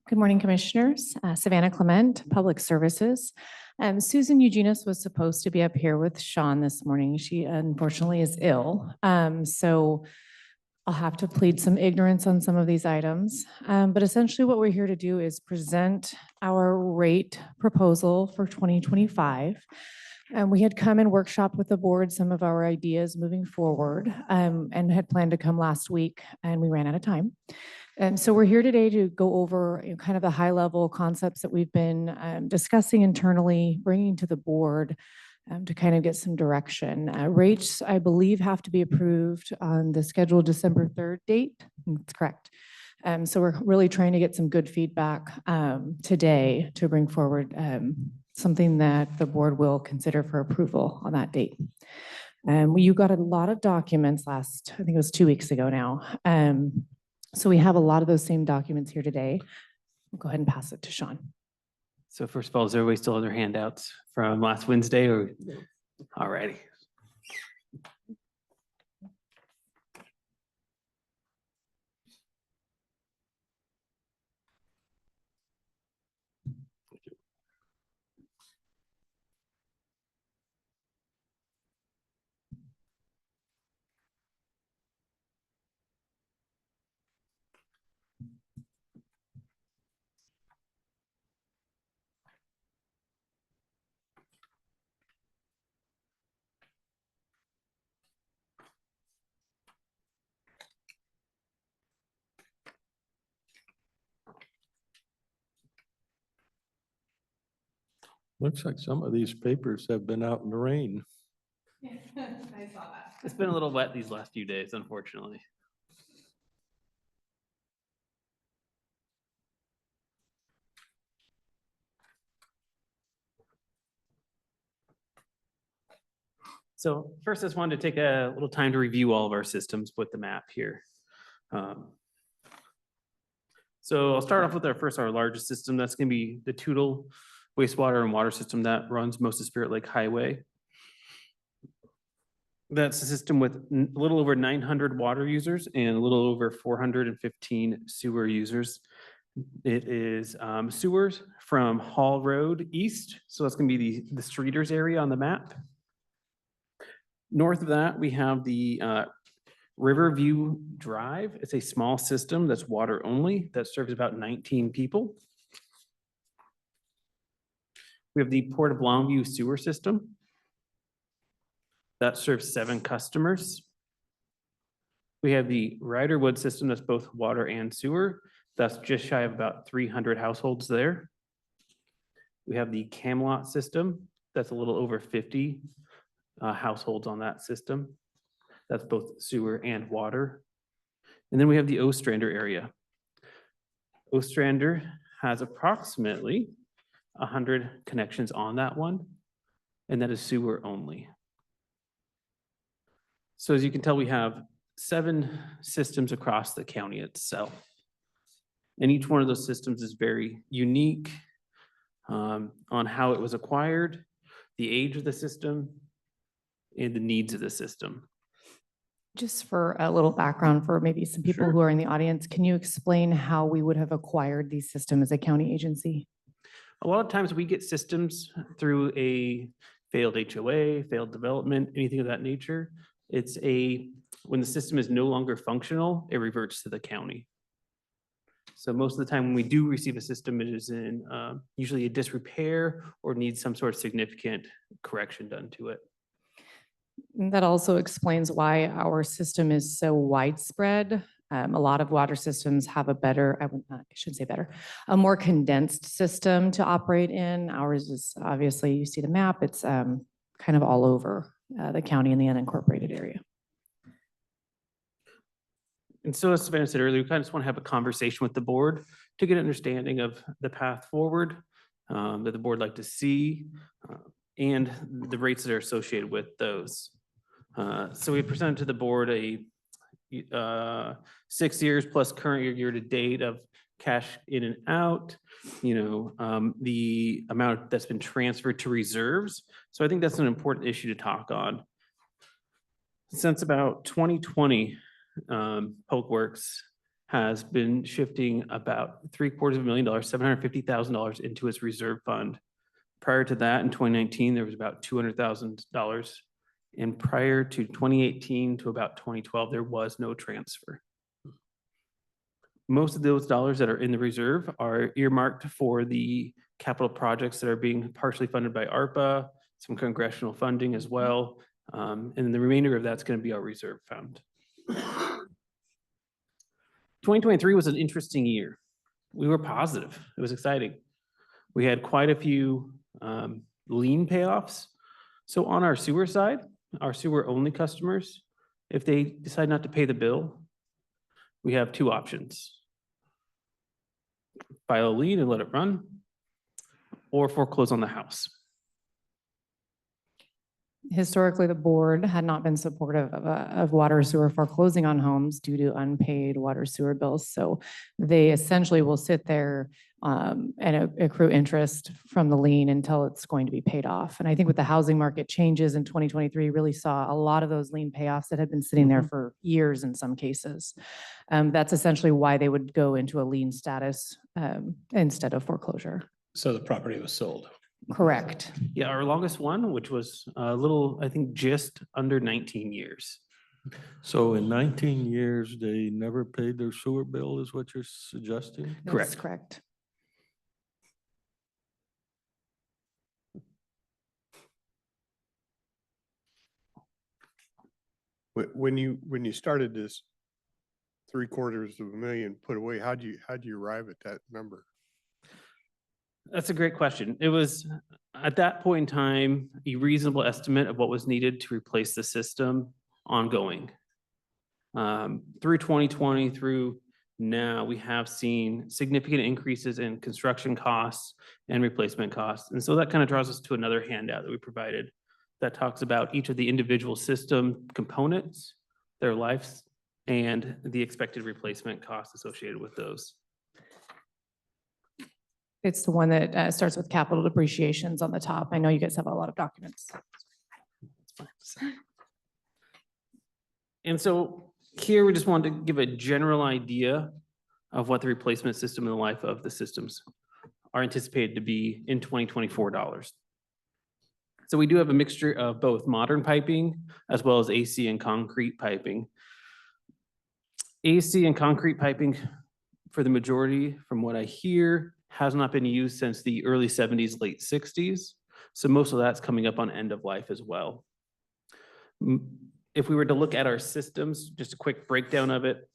Good morning, Commissioners. Savannah Clement, Public Services. Susan Eugenius was supposed to be up here with Sean this morning. She unfortunately is ill. So I'll have to plead some ignorance on some of these items. But essentially what we're here to do is present our rate proposal for 2025. And we had come and workshop with the board some of our ideas moving forward, and had planned to come last week, and we ran out of time. So we're here today to go over kind of the high level concepts that we've been discussing internally, bringing to the board to kind of get some direction. Rates, I believe, have to be approved on the scheduled December 3rd date. That's correct. So we're really trying to get some good feedback today to bring forward something that the board will consider for approval on that date. You got a lot of documents last, I think it was 2 weeks ago now. So we have a lot of those same documents here today. I'll go ahead and pass it to Sean. So first of all, does everybody still have their handouts from last Wednesday or? Alrighty. Looks like some of these papers have been out in the rain. I saw that. It's been a little wet these last few days, unfortunately. So first, I just wanted to take a little time to review all of our systems with the map here. So I'll start off with our largest system. That's going to be the Toutle wastewater and water system that runs most of Spirit Lake Highway. That's a system with a little over 900 water users and a little over 415 sewer users. It is sewers from Hall Road east. So that's going to be the Streeters area on the map. North of that, we have the Riverview Drive. It's a small system that's water only that serves about 19 people. We have the Port of Longview sewer system that serves 7 customers. We have the Riderwood system that's both water and sewer. That's just shy of about 300 households there. We have the Camelot system. That's a little over 50 households on that system. That's both sewer and water. And then we have the Ostrander area. Ostrander has approximately 100 connections on that one, and that is sewer only. So as you can tell, we have 7 systems across the county itself. And each one of those systems is very unique on how it was acquired, the age of the system, and the needs of the system. Just for a little background for maybe some people Sure. who are in the audience, can you explain how we would have acquired these systems as a county agency? A lot of times we get systems through a failed HOA, failed development, anything of that nature. When the system is no longer functional, it reverts to the county. So most of the time when we do receive a system, it is in usually a disrepair or needs some sort of significant correction done to it. That also explains why our system is so widespread. A lot of water systems have a better, I shouldn't say better, a more condensed system to operate in. Ours is obviously, you see the map, it's kind of all over the county and the unincorporated area. And so as Savannah said earlier, we kind of just want to have a conversation with the board to get an understanding of the path forward that the board like to see and the rates that are associated with those. So we presented to the board a 6 years plus current year to date of cash in and out, the amount that's been transferred to reserves. So I think that's an important issue to talk on. Since about 2020, Public Works has been shifting about $750,000, $750,000 into its reserve fund. Prior to that, in 2019, there was about $200,000. And prior to 2018 to about 2012, there was no transfer. Most of those dollars that are in the reserve are earmarked for the capital projects that are being partially funded by ARPA, some congressional funding as well. And the remainder of that's going to be our reserve fund. 2023 was an interesting year. We were positive. It was exciting. We had quite a few lien payoffs. So on our sewer side, our sewer only customers, if they decide not to pay the bill, we have two options. File a lien and let it run, or foreclose on the house. Historically, the board had not been supportive of water sewer foreclosing on homes due to unpaid water sewer bills. So they essentially will sit there and accrue interest from the lien until it's going to be paid off. And I think with the housing market changes in 2023, really saw a lot of those lien payoffs that had been sitting there for years in some cases. That's essentially why they would go into a lien status instead of foreclosure. So the property was sold. Correct. Yeah, our longest one, which was a little, I think, just under 19 years. So in 19 years, they never paid their sewer bill is what you're suggesting? That's Correct. correct. When you started this $750,000 put away, how'd you arrive at that number? That's a great question. It was, at that point in time, a reasonable estimate of what was needed to replace the system ongoing. Through 2020, through now, we have seen significant increases in construction costs and replacement costs. And so that kind of draws us to another handout that we provided that talks about each of the individual system components, their lives, and the expected replacement costs associated with those. It's the one that starts with capital depreciations on the top. I know you guys have a lot of documents. And so here we just wanted to give a general idea of what the replacement system and the life of the systems are anticipated to be in 2024 dollars. So we do have a mixture of both modern piping as well as AC and concrete piping. AC and concrete piping, for the majority, from what I hear, has not been used since the early 70s, late 60s. So most of that's coming up on end of life as well. If we were to look at our systems, just a quick breakdown of it.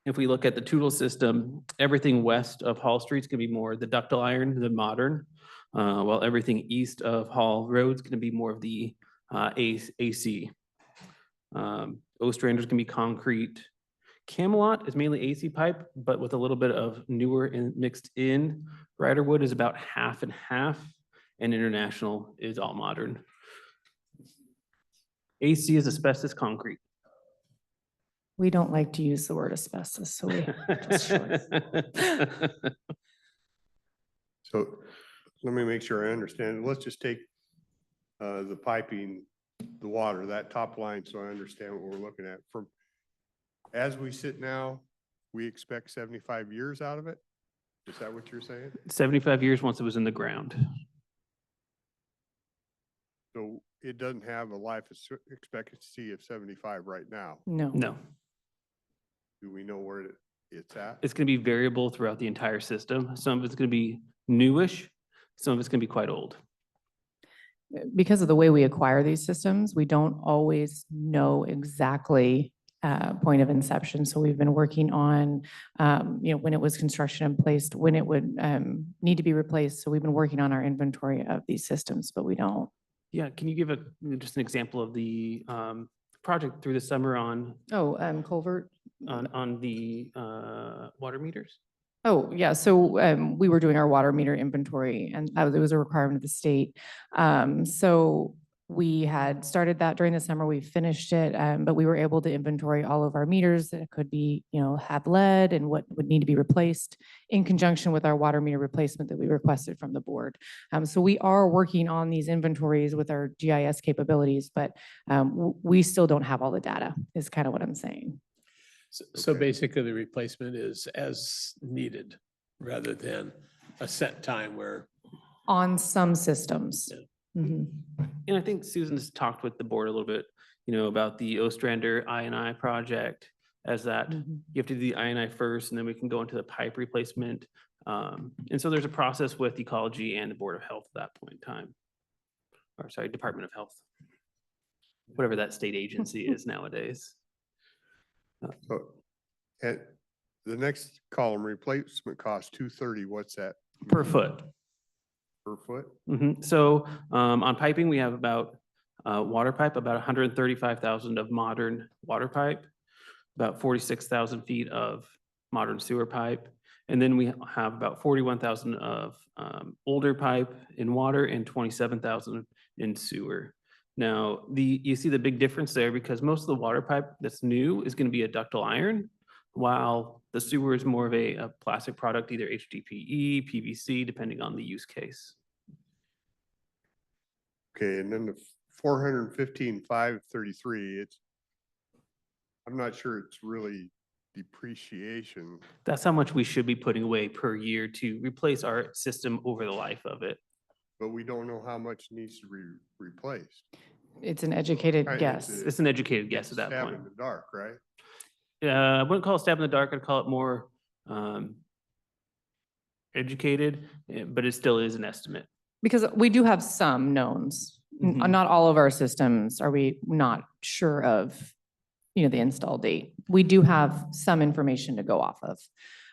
If we look at the Tootle system, everything west of Hall Street is going to be more the ductile iron, the modern, while everything east of Hall Road is going to be more of the AC. Ostrander is going to be concrete. Camelot is mainly AC pipe, but with a little bit of newer and mixed in. Riderwood is about half and half, and International is all modern. AC is asbestos concrete. We don't like to use the word asbestos, so we just short. So let me make sure I understand. Let's just take the piping, the water, that top line, so I understand what we're looking at. From as we sit now, we expect 75 years out of it? Is that what you're saying? 75 years once it was in the ground. So it doesn't have a life expectancy of 75 right now. No. No, Do we know where it's at? it's going to be variable throughout the entire system. Some of it's going to be newish, some of it's going to be quite old. Because of the way we acquire these systems, we don't always know exactly point of inception. So we've been working on, when it was construction and placed, when it would need to be replaced. So we've been working on our inventory of these systems, but we don't. Yeah, can you give just an example of the project through the summer on Culvert. the water meters? Oh, yeah. So we were doing our water meter inventory and it was a requirement of the state. So we had started that during the summer. We finished it, but we were able to inventory all of our meters that could be, have lead and what would need to be replaced in conjunction with our water meter replacement that we requested from the board. So we are working on these inventories with our GIS capabilities, but we still don't have all the data is kind of what I'm saying. So Okay. basically the replacement is as needed rather than a set time where, On some systems. Yeah. Mhm. And I think Susan's talked with the board a little bit, about the Ostrander I&I project as that Mhm. you have to do the I&I first, and then we can go into the pipe replacement. And so there's a process with Ecology and the Board of Health at that point in time. Or sorry, Department of Health. Whatever that state agency is nowadays. So, and the next column, replacement cost 230, what's that Per foot. per foot? So on piping, we have about water pipe, about 135,000 of modern water pipe, about 46,000 feet of modern sewer pipe. And then we have about 41,000 of older pipe in water and 27,000 in sewer. Now, you see the big difference there because most of the water pipe that's new is going to be a ductile iron, while the sewer is more of a plastic product, either HDPE, PVC, depending on the use case. Okay, and then the 415,533, I'm not sure it's really depreciation. That's how much we should be putting away per year to replace our system over the life of it. But we don't know how much needs to be replaced. It's an educated Right, guess. It's an educated guess at that Stab point. in the dark, right? I wouldn't call it stab in the dark. I'd call it more educated, but it still is an estimate. Because we do have some knowns. Mhm. Not all of our systems are we not sure of, the install date. We do have some information to go off of.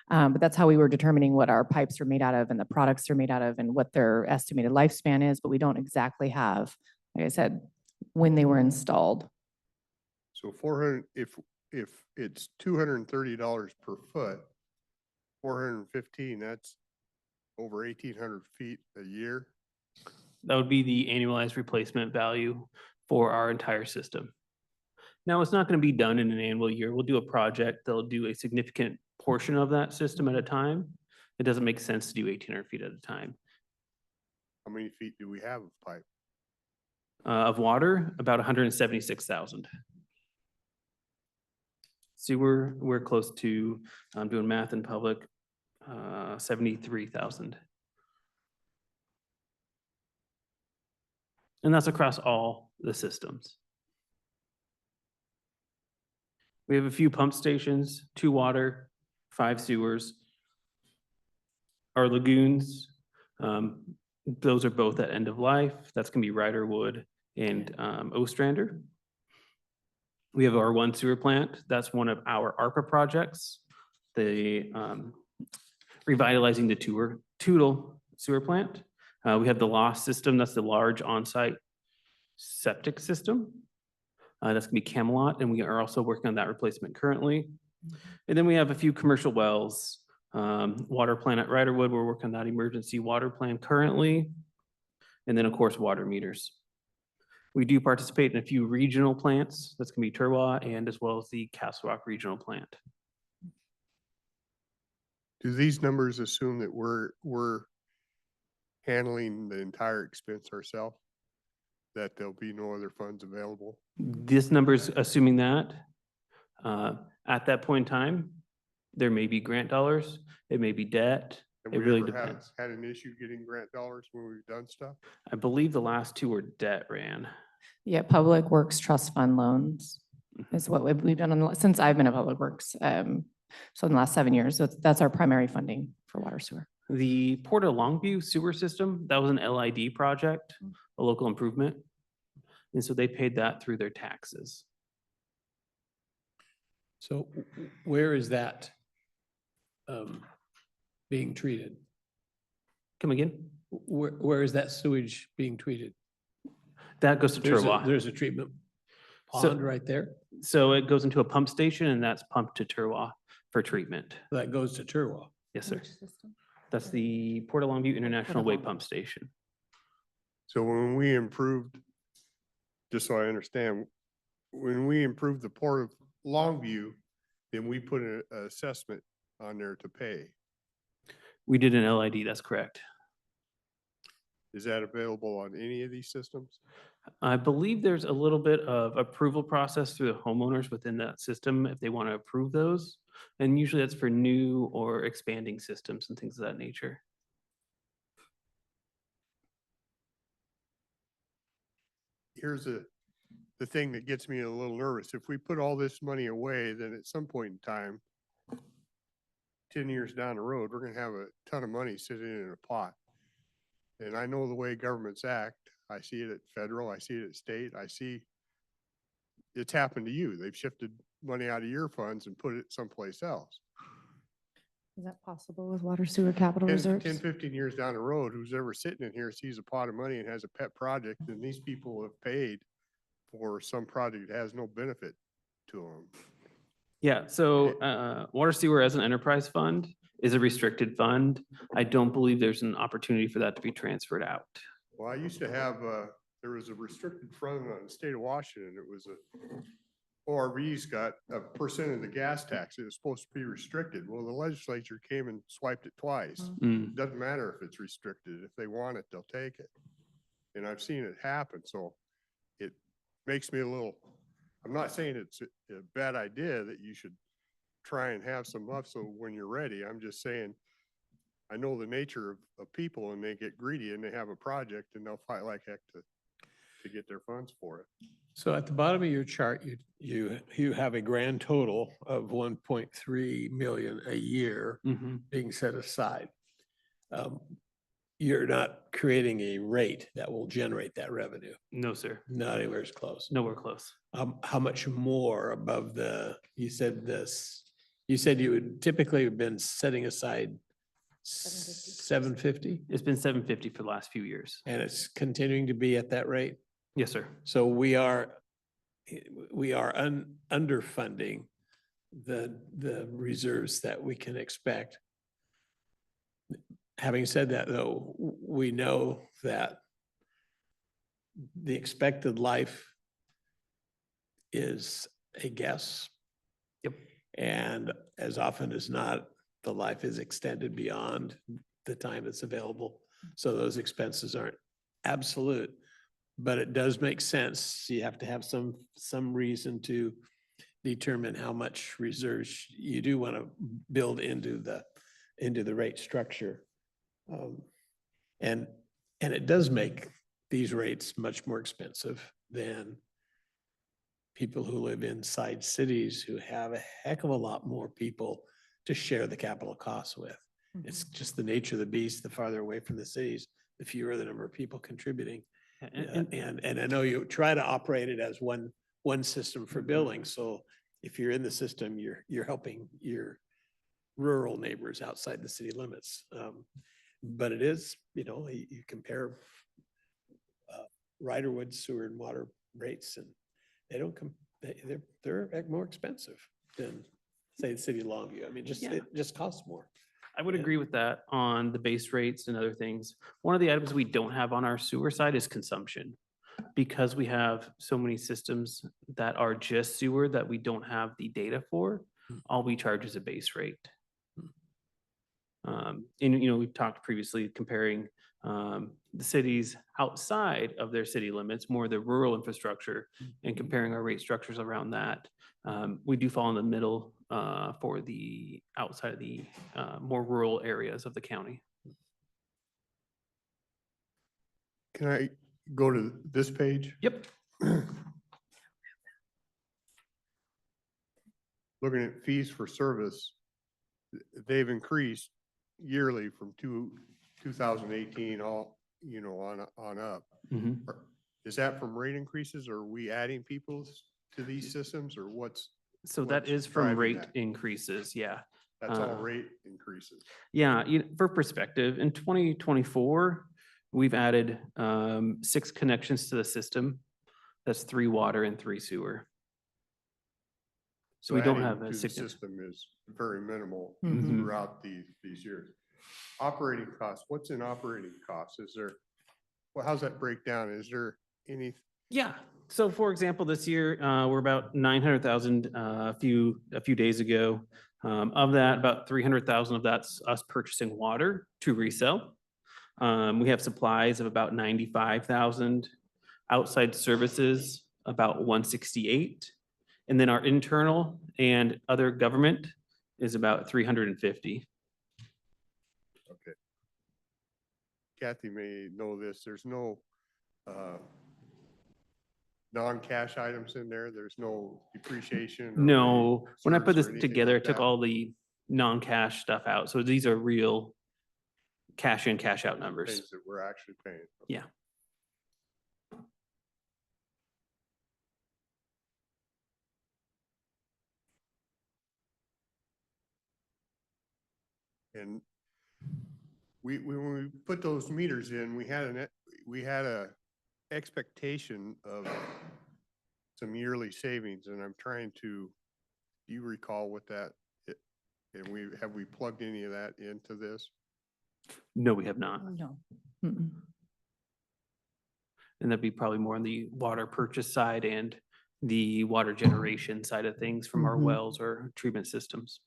But that's how we were determining what our pipes are made out of and the products they're made out of and what their estimated lifespan is, but we don't exactly have, like I said, when they were installed. So 400, if it's $230 per foot, 415, that's over 1,800 feet a year. That would be the annualized replacement value for our entire system. Now, it's not going to be done in an annual year. We'll do a project. They'll do a significant portion of that system at a time. It doesn't make sense to do 1,800 feet at a time. How many feet do we have of pipe? Of water, about 176,000. Sewer, we're close to, I'm doing math in public, 73,000. And that's across all the systems. We have a few pump stations, 2 water, 5 sewers. Our lagoons, those are both at end of life. That's gonna be Riderwood and Ostrander. We have our 1 sewer plant. That's one of our ARPA projects. The revitalizing the Tootle sewer plant. We have the LOS system. That's the large on-site septic system. That's gonna be Camelot, and we are also working on that replacement currently. And then we have a few commercial wells, water plant at Riderwood. We're working on that emergency water plan currently. And then, of course, water meters. We do participate in a few regional plants. That's gonna be Turwa and as well as the Castle Rock Regional Plant. Do these numbers assume that we're handling the entire expense ourselves? That there'll be no other funds available? This number's assuming that. At that point in time, there may be grant dollars, it may be debt. Have It we really ever had depends. an issue getting grant dollars when we've done stuff? I believe the last 2 were debt ran. Yeah, Public Works Trust Fund loans is what we've done since I've been at Public Works. So in the last 7 years, that's our primary funding for water sewer. The Port of Longview sewer system, that was an LID project, a local improvement. And so they paid that through their taxes. so where is that being treated? Come again? Where is that sewage being treated? That goes to Turwa. There's a treatment So- pond right there So it goes into a pump station and that's pumped to Turwa for treatment. that goes to Turwa. Yes, sir. That's the Port of Longview International Way Pump Station. So when we improved, just so I understand, when we improved the Port of Longview, then we put an assessment on there to pay. We did an LID, that's correct. Is that available on any of these systems? I believe there's a little bit of approval process through the homeowners within that system if they want to approve those. And usually that's for new or expanding systems and things of that nature. Here's the thing that gets me a little nervous. If we put all this money away, then at some point in time, 10 years down the road, we're gonna have a ton of money sitting in a pot. And I know the way governments act. I see it at federal, I see it at state, I see it's happened to you. They've shifted money out of your funds and put it someplace else. Is that possible with water sewer capital 10, reserves? 10, 15 years down the road, who's ever sitting in here sees a pot of money and has a pet project, and these people have paid for some project that has no benefit to them. Yeah, so water sewer as an enterprise fund is a restricted fund. I don't believe there's an opportunity for that to be transferred out. Well, I used to have, there was a restricted fund in the state of Washington. It was ORV's got a percent of the gas tax. It was supposed to be restricted. Well, the legislature came and swiped it twice. Mm. Doesn't matter if it's restricted. If they want it, they'll take it. And I've seen it happen. So it makes me a little, I'm not saying it's a bad idea that you should try and have some muscle when you're ready. I'm just saying, I know the nature of people, and they get greedy and they have a project and they'll fight like heck to get their funds for it. So at the bottom of your chart, you have a grand total of 1.3 million a year Mhm. being set aside. You're not creating a rate that will generate that revenue, No, sir. not anywhere as close. Nowhere close. How much more above you said you would typically have been setting aside 750, It's been 750 for the last few years. and it's continuing to be at that rate? Yes, sir. So we are underfunding the reserves that we can expect. Having said that, though, we know that the expected life is a guess. Yep. And as often as not, the life is extended beyond the time that's available. So those expenses aren't absolute, but it does make sense. You have to have some reason to determine how much reserves you do want to build into the rate structure. And it does make these rates much more expensive than people who live inside cities who have a heck of a lot more people to share the capital costs with. It's just the nature of the beast. The farther away from the cities, the fewer the number of people contributing. And I know you try to operate it as one system for billing. So if you're in the system, you're helping your rural neighbors outside the city limits. But it is, you compare Riderwood sewer and water rates, and they don't they're more expensive than, say, the city of Longview. I mean, it just costs more. I would Yeah. agree with that on the base rates and other things. One of the items we don't have on our sewer side is consumption. Because we have so many systems that are just sewer that we don't have the data for, all we charge is a base rate. And, we've talked previously comparing the cities outside of their city limits, more the rural infrastructure, and comparing our rate structures around that. We do fall in the middle for the outside of the more rural areas of the county. Can I go to this page? Yep. Looking at fees for service, they've increased yearly from 2018 on up. Mhm. Is that from rate increases, or are we adding people to these systems, or what's, So that What's is from driving rate that? increases, yeah. that's all Uh, rate increases? Yeah, for perspective, in 2024, we've added 6 connections to the system. That's 3 water and 3 sewer. So we don't adding have to a the significant. system is very minimal Mhm. throughout these years. Operating costs, what's in operating costs? How's that break down? Is there any, Yeah, so for example, this year, we're about 900,000 a few days ago. Of that, about 300,000 of that's us purchasing water to resell. We have supplies of about 95,000. Outside services, about 168. And then our internal and other government is about 350. Okay. Kathy may know this, there's no non-cash items in there, there's no depreciation. or No, when I put reserves this or anything together, I like took that? all the non-cash stuff out. So these are real cash in, cash out numbers. Things that we're actually paying. Yeah. And when we put those meters in, we had a expectation of some yearly savings, and I'm trying to, do you recall what that, and have we plugged any of that into this? No, we have not. No. Mm-mm. And that'd be probably more on the water purchase side and the water generation side of things from our Mhm. wells or treatment systems.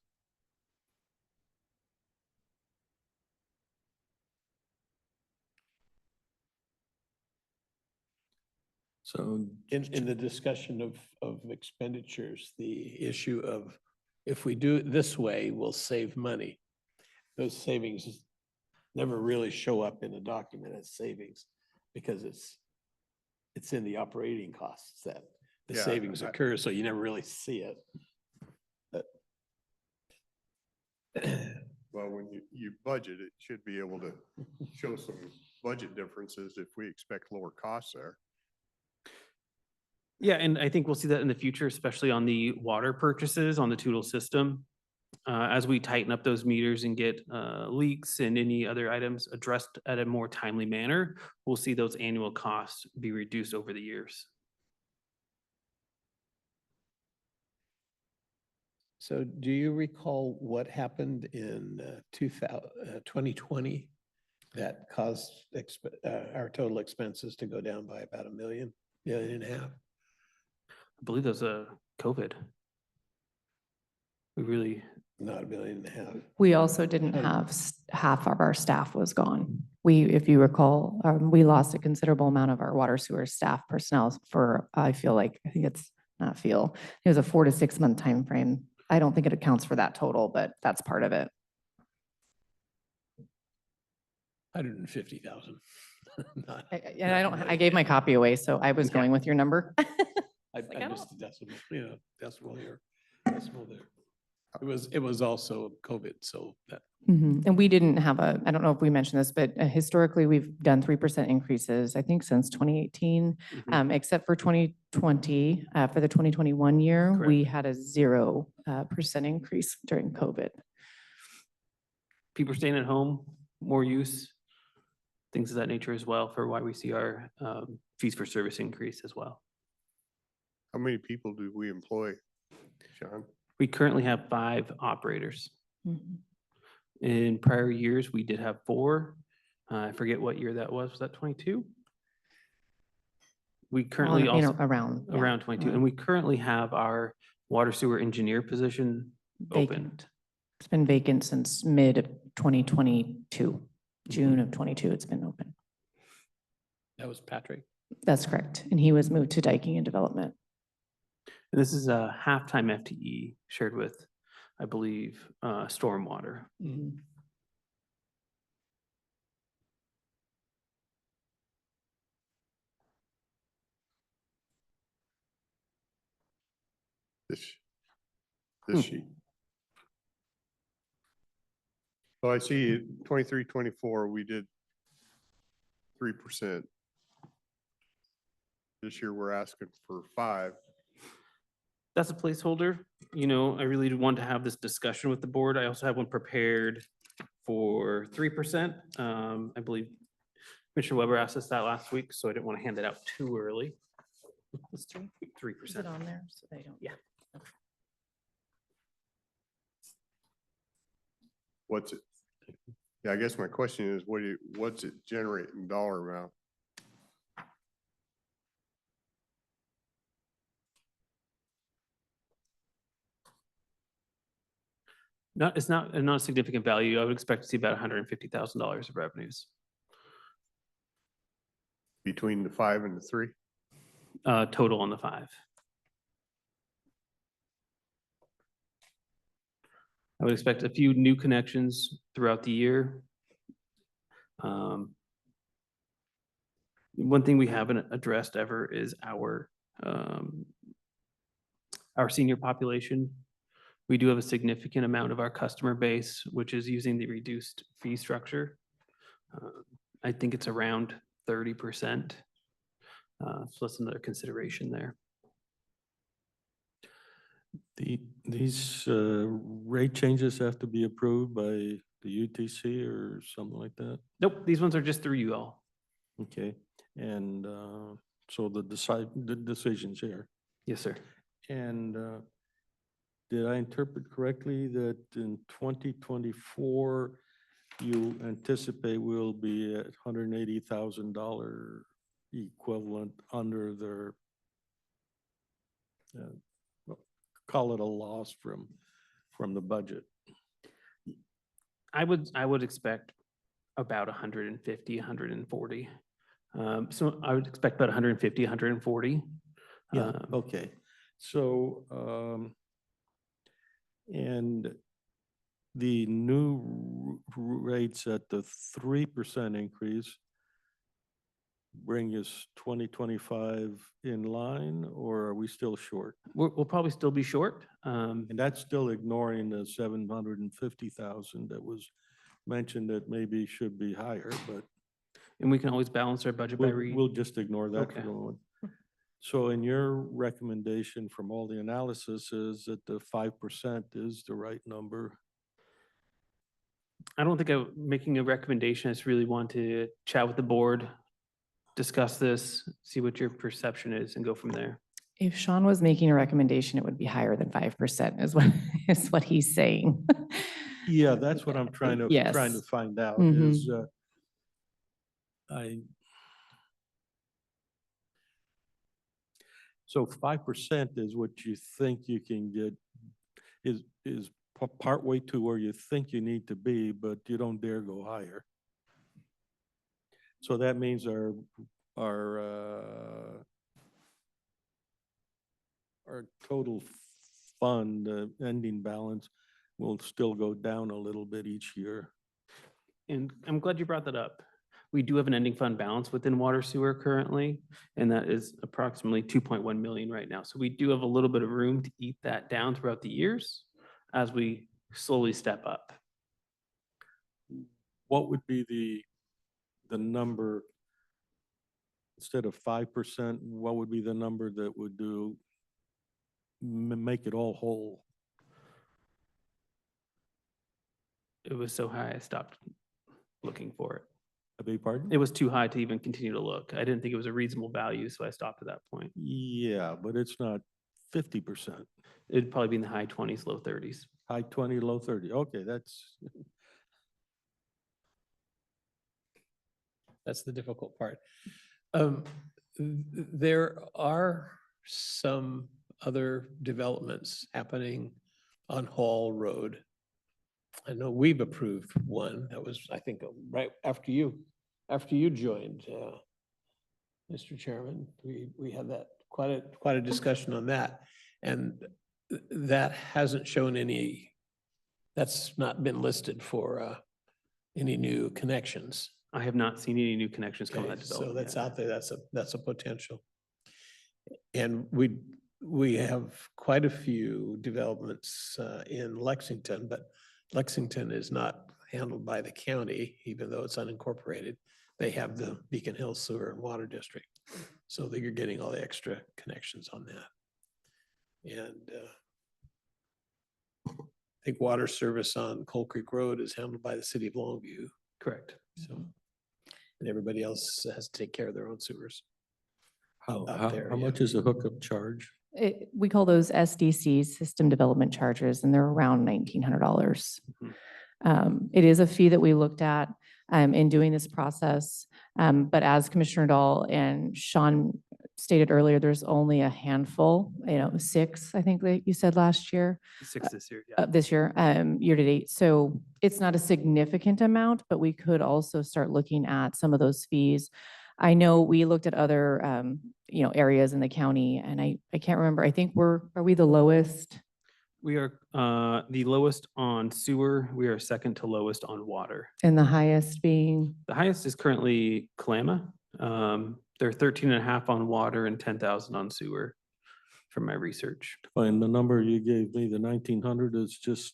So in the discussion of expenditures, the issue of if we do it this way, we'll save money. Those savings never really show up in a document as savings because it's in the operating costs that the Yeah, savings occur, so you never really see it. But Well, when you budget, it should be able to show some budget differences if we expect lower costs there. Yeah, and I think we'll see that in the future, especially on the water purchases on the Tootle system. As we tighten up those meters and get leaks and any other items addressed at a more timely manner, we'll see those annual costs be reduced over the years. so do you recall what happened in 2020 that caused our total expenses to go down by about $1 million, $1.5 million? I believe there's a COVID. We really, Not $1.5 million. We also didn't have, half of our staff was gone. We, if you recall, we lost a considerable amount of our water sewer staff personnel for, I think it's not feel, it was a 4 to 6 month time frame. I don't think it accounts for that total, but that's part of it. 150,000. Not- And I gave my copy away, so I was going with your number. I like, I missed the decimal, decimal here, decimal there. It was also COVID, so that, Mhm. And we didn't have I don't know if we mentioned this, but historically, we've done 3% increases, I think, since 2018. Mhm. Except for 2020, for the 2021 year, we Correct. had a 0% increase during COVID. people staying at home, more use, things of that nature as well for why we see our fees for service increase as well. How many people do we employ, Sean? We currently have 5 operators. Mhm. In prior years, we did have 4. I forget what year that was. Was that 22? We currently On- also, Around. yeah, around 22, and we currently have our water sewer engineer position open. Vacant. It's been vacant since mid of 2022, June of 22, it's been open. that was Patrick. That's correct. And he was moved to Diking and Development. And this is a half-time FTE shared with, I believe, stormwater. This sheet. So I see 23, 24, we did 3%. This year, we're asking for 5. That's a placeholder. I really want to have this discussion with the board. I also have one prepared for 3%. I believe Commissioner Weber asked us that last week, so I didn't want to hand it out too early. Let's do 3%. on there? So they don't. Yeah. What's it? Yeah, I guess my question is, what's it generate in dollar amount? It's not a significant value. I would expect to see about $150,000 of revenues. Between the 5 and the 3? total on the 5. I would expect a few new connections throughout the year. One thing we haven't addressed ever is our senior population. We do have a significant amount of our customer base, which is using the reduced fee structure. I think it's around 30%. So that's another consideration there. These rate changes have to be approved by the UTC or something like that? Nope, these ones are just through you all. Okay, and so the decisions here. Yes, sir. And did I interpret correctly that in 2024, you anticipate we'll be at $180,000 equivalent under their, call it a loss from the budget? I would expect about 150, 140. So I would expect about 150, 140. Yeah, okay. So, and the new rates at the 3% increase bring us 2025 in line, or are we still short? We'll probably still be short. And that's still ignoring the 750,000 that was mentioned that maybe should be higher, but And we can always balance our budget by we'll just ignore that for Okay. the moment. So in your recommendation from all the analysis is that the 5% is the right number? I don't think I'm making a recommendation. I just really want to chat with the board, discuss this, see what your perception is, and go from there. If Sean was making a recommendation, it would be higher than 5% is what, is what he's saying. Yeah, that's what I'm trying to Yes. find out Mhm. is, so 5% is what you think you can get, is partway to where you think you need to be, but you don't dare go higher. So that means our total fund, ending balance will still go down a little bit each year. And I'm glad you brought that up. We do have an ending fund balance within water sewer currently, and that is approximately 2.1 million right now. So we do have a little bit of room to eat that down throughout the years as we slowly step up. What would be the number, instead of 5%, what would be the number that would do, make it all whole? It was so high, I stopped looking for it. I beg your pardon? It was too high to even continue to look. I didn't think it was a reasonable value, so I stopped at that point. Yeah, but it's not 50%. It'd probably be in the high 20s, low 30s. High 20, low 30. Okay, that's, That's the difficult part. There are some other developments happening on Hall Road. I know we've approved one that was, I think, right after you joined, Mr. Chairman. We had that quite a discussion on that. And that hasn't shown any, that's not been listed for any new connections. I have not seen any new connections come with Okay, that so development that's yet. out there, that's a potential. And we have quite a few developments in Lexington, but Lexington is not handled by the county, even though it's unincorporated. They have the Beacon Hill Sewer and Water District. So that you're getting all the extra connections on that. And I think water service on Coal Creek Road is handled by the city of Longview. Correct. So, and everybody else has to take care of their own sewers. how Out there, how yeah. much is a hookup charge? We call those SDCs, System Development Charges, and they're around $1,900. It is a fee that we looked at in doing this process. But as Commissioner Dahl and Sean stated earlier, there's only a handful, 6, I think that you said last year. 6 this year, yeah. This year, year to date. So it's not a significant amount, but we could also start looking at some of those fees I know we looked at other, areas in the county and I can't remember. I think are we the lowest? We are the lowest on sewer. We are second to lowest on water. And the highest being, The highest is currently Kalama. They're 13.5 on water and 10,000 on sewer from my research. And the number you gave me, the 1,900 is just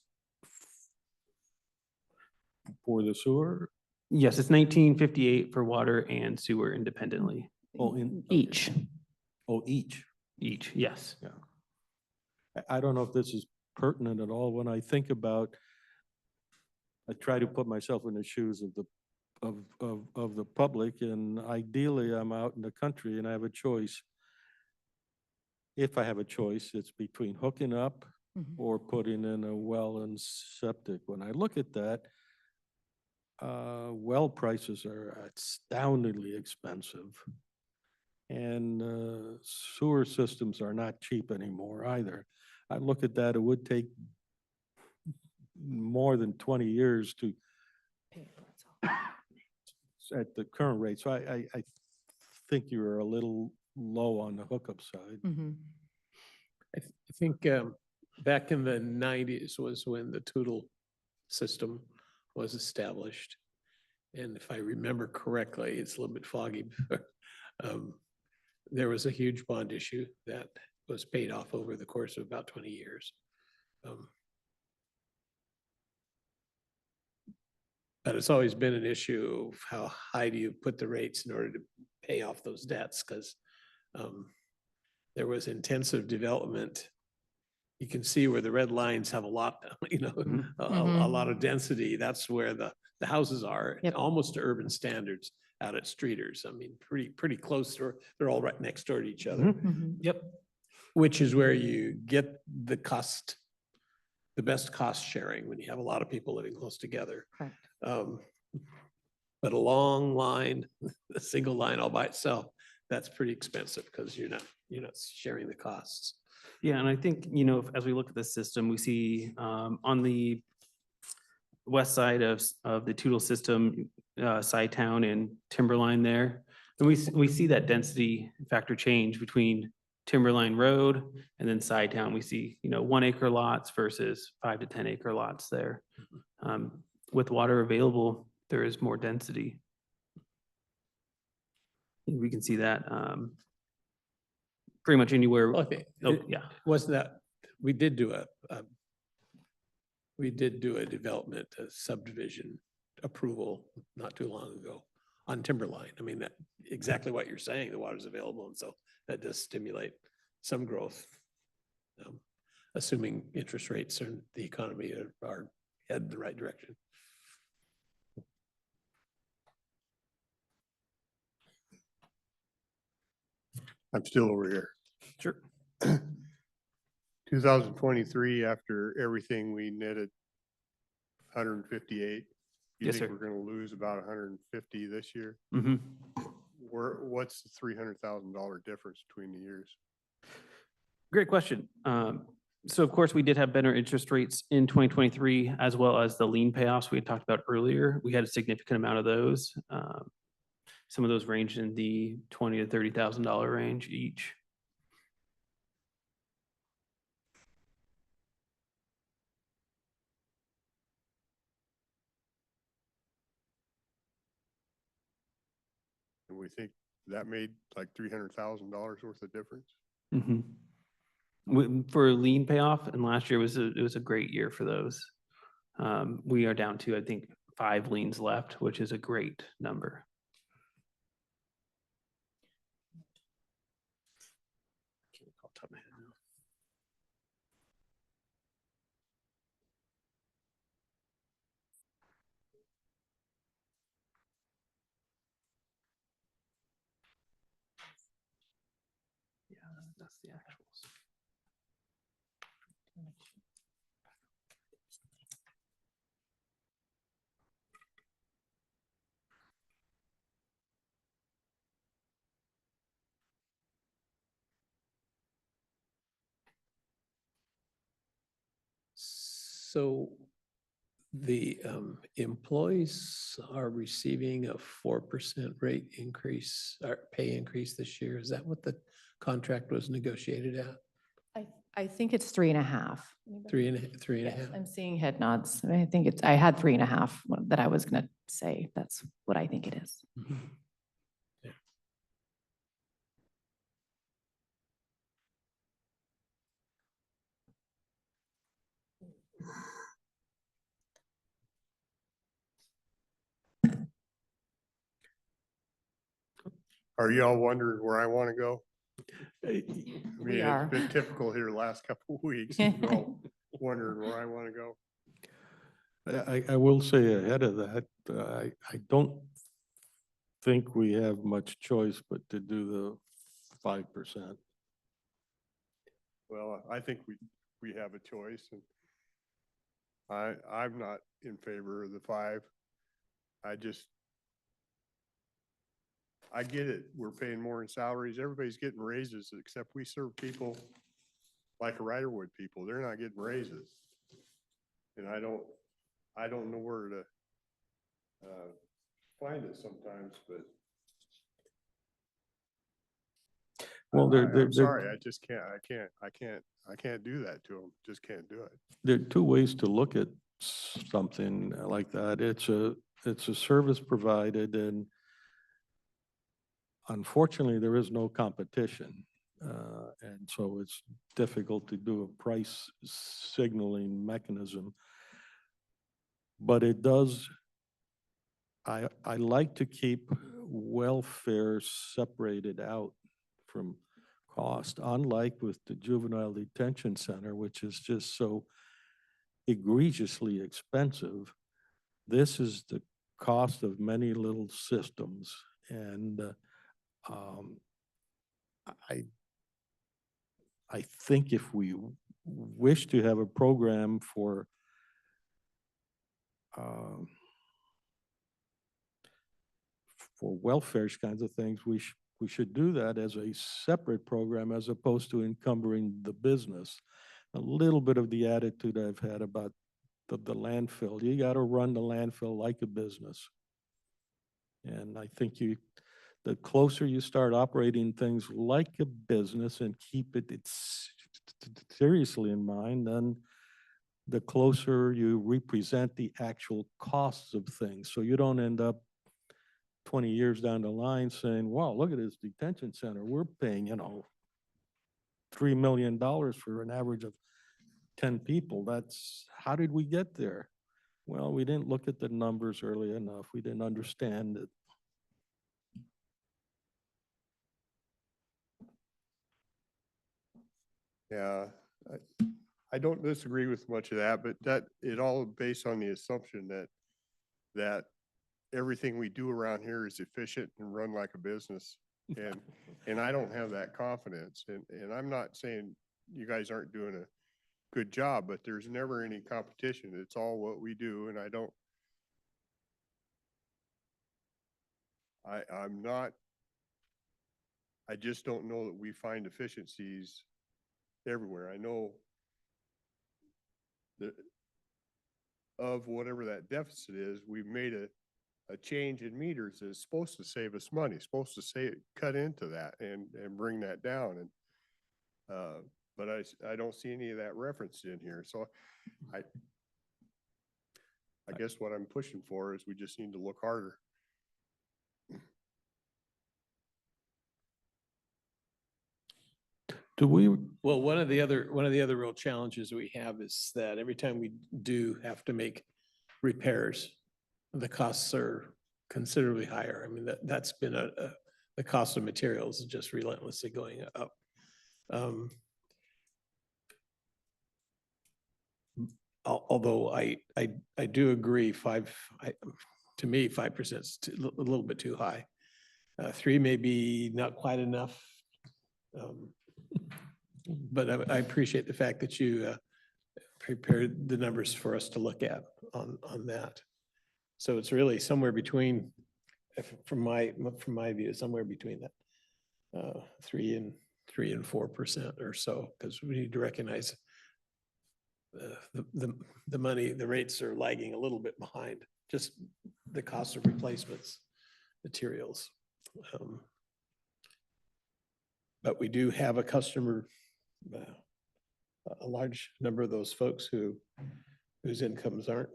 for the sewer? Yes, it's 1958 for water and sewer independently, Oh, in. each. Oh, each. each, yes. I don't know if this is pertinent at all. When I think about, I try to put myself in the shoes of the public, and ideally I'm out in the country and I have a choice. If I have a choice, it's between hooking up Mhm. or putting in a well and septic. When I look at that, well prices are astoundingly expensive. And sewer systems are not cheap anymore either. I look at that, it would take more than 20 years to, at the current rate. So I think you're a little low on the hookup side. Mhm. I think back in the 90s was when the Tootle system was established. And if I remember correctly, it's a little bit foggy. There was a huge bond issue that was paid off over the course of about 20 years. But it's always been an issue of how high do you put the rates in order to pay off those debts? Because there was intensive development. You can see where the red lines have a lot, a lot of density. That's where the houses are, Yep. almost to urban standards out at Streeters. I mean, pretty close, or they're all right next door to each other. Mhm. Yep. Which is where you get the best cost sharing when you have a lot of people living close together. Correct. But a long line, a single line all by itself, that's pretty expensive because you're not sharing the costs. Yeah, and I think, as we look at the system, we see on the west side of the Tootle system, Town and Timberline there. And we see that density factor change between Timberline Road and then Town. We see, 1 acre lots versus 5 to 10 acre lots there. With water available, there is more density. We can see that pretty much anywhere. Well, I think Oh, it- yeah. Wasn't that, we did do a development, a subdivision approval not too long ago on Timberline. I mean, that exactly what you're saying, the water's available, and so that does stimulate some growth. Assuming interest rates and the economy are headed the right direction. I'm still over here. Sure. 2023, after everything we netted, 158. You Yes, think sir. we're gonna lose about 150 this year? Mhm. What's the $300,000 difference between the years? Great question. So of course, we did have better interest rates in 2023, as well as the lien payoffs we had talked about earlier. We had a significant amount of those. Some of those ranged in the $20,000 to $30,000 range each. And we think that made like $300,000 worth of difference? Mhm. For lien payoff, and last year it was a great year for those. We are down to, I think, 5 liens left, which is a great number. Can't recall off the top of my head now. Yeah, that's the actuals. So The employees are receiving a 4% rate increase, or pay increase this year. Is that what the contract was negotiated at? I think it's 3.5. Three and a Yes, half? I'm seeing head nods. I think I had 3.5 that I was gonna say. That's what I think it is. Mhm. Yeah. Are y'all wondering where I want to go? I We mean, are. it's been typical here the last couple of weeks. You're all wondering where I want to go. I will say ahead of that, I don't think we have much choice but to do the 5%. Well, I think we have a choice, and I'm not in favor of the 5. I get it. We're paying more in salaries. Everybody's getting raises, except we serve people like a Riderwood people. They're not getting raises. And I don't know where to find it sometimes, but Well, I'm sorry, I just can't, I can't do that to them. Just can't do it. there are two ways to look at something like that. It's a service provided, and unfortunately, there is no competition. And so it's difficult to do a price signaling mechanism. But it does, I like to keep welfare separated out from cost, unlike with the juvenile detention center, which is just so egregiously expensive. This is the cost of many little systems. And I think if we wish to have a program for welfare kinds of things, we should do that as a separate program as opposed to encumbering the business. A little bit of the attitude I've had about the landfill. You got to run the landfill like a business. And I think the closer you start operating things like a business and keep it seriously in mind, then the closer you represent the actual costs of things. So you don't end up 20 years down the line saying, wow, look at this detention center. We're paying, $3 million for an average of 10 people. How did we get there? Well, we didn't look at the numbers early enough. We didn't understand it. Yeah, I don't disagree with much of that, but it all based on the assumption that everything we do around here is efficient and run like a business. And I don't have that confidence. And I'm not saying you guys aren't doing a good job, but there's never any competition. It's all what we do. And I just don't know that we find efficiencies everywhere. I know that of whatever that deficit is, we've made a change in meters that's supposed to save us money, supposed to cut into that and bring that down. And but I don't see any of that referenced in here. So I guess what I'm pushing for is we just need to look harder. Do we, Well, one of the other real challenges we have is that every time we do have to make repairs, the costs are considerably higher. I mean, that's been the cost of materials is just relentlessly going up. Although I do agree, to me, 5% is a little bit too high. 3 may be not quite enough. But I appreciate the fact that you prepared the numbers for us to look at on that. So it's really somewhere between, from my view, somewhere between that 3 and 4% or so, because we need to recognize the money, the rates are lagging a little bit behind, just the cost of replacements, materials. But we do have a customer, a large number of those folks whose incomes aren't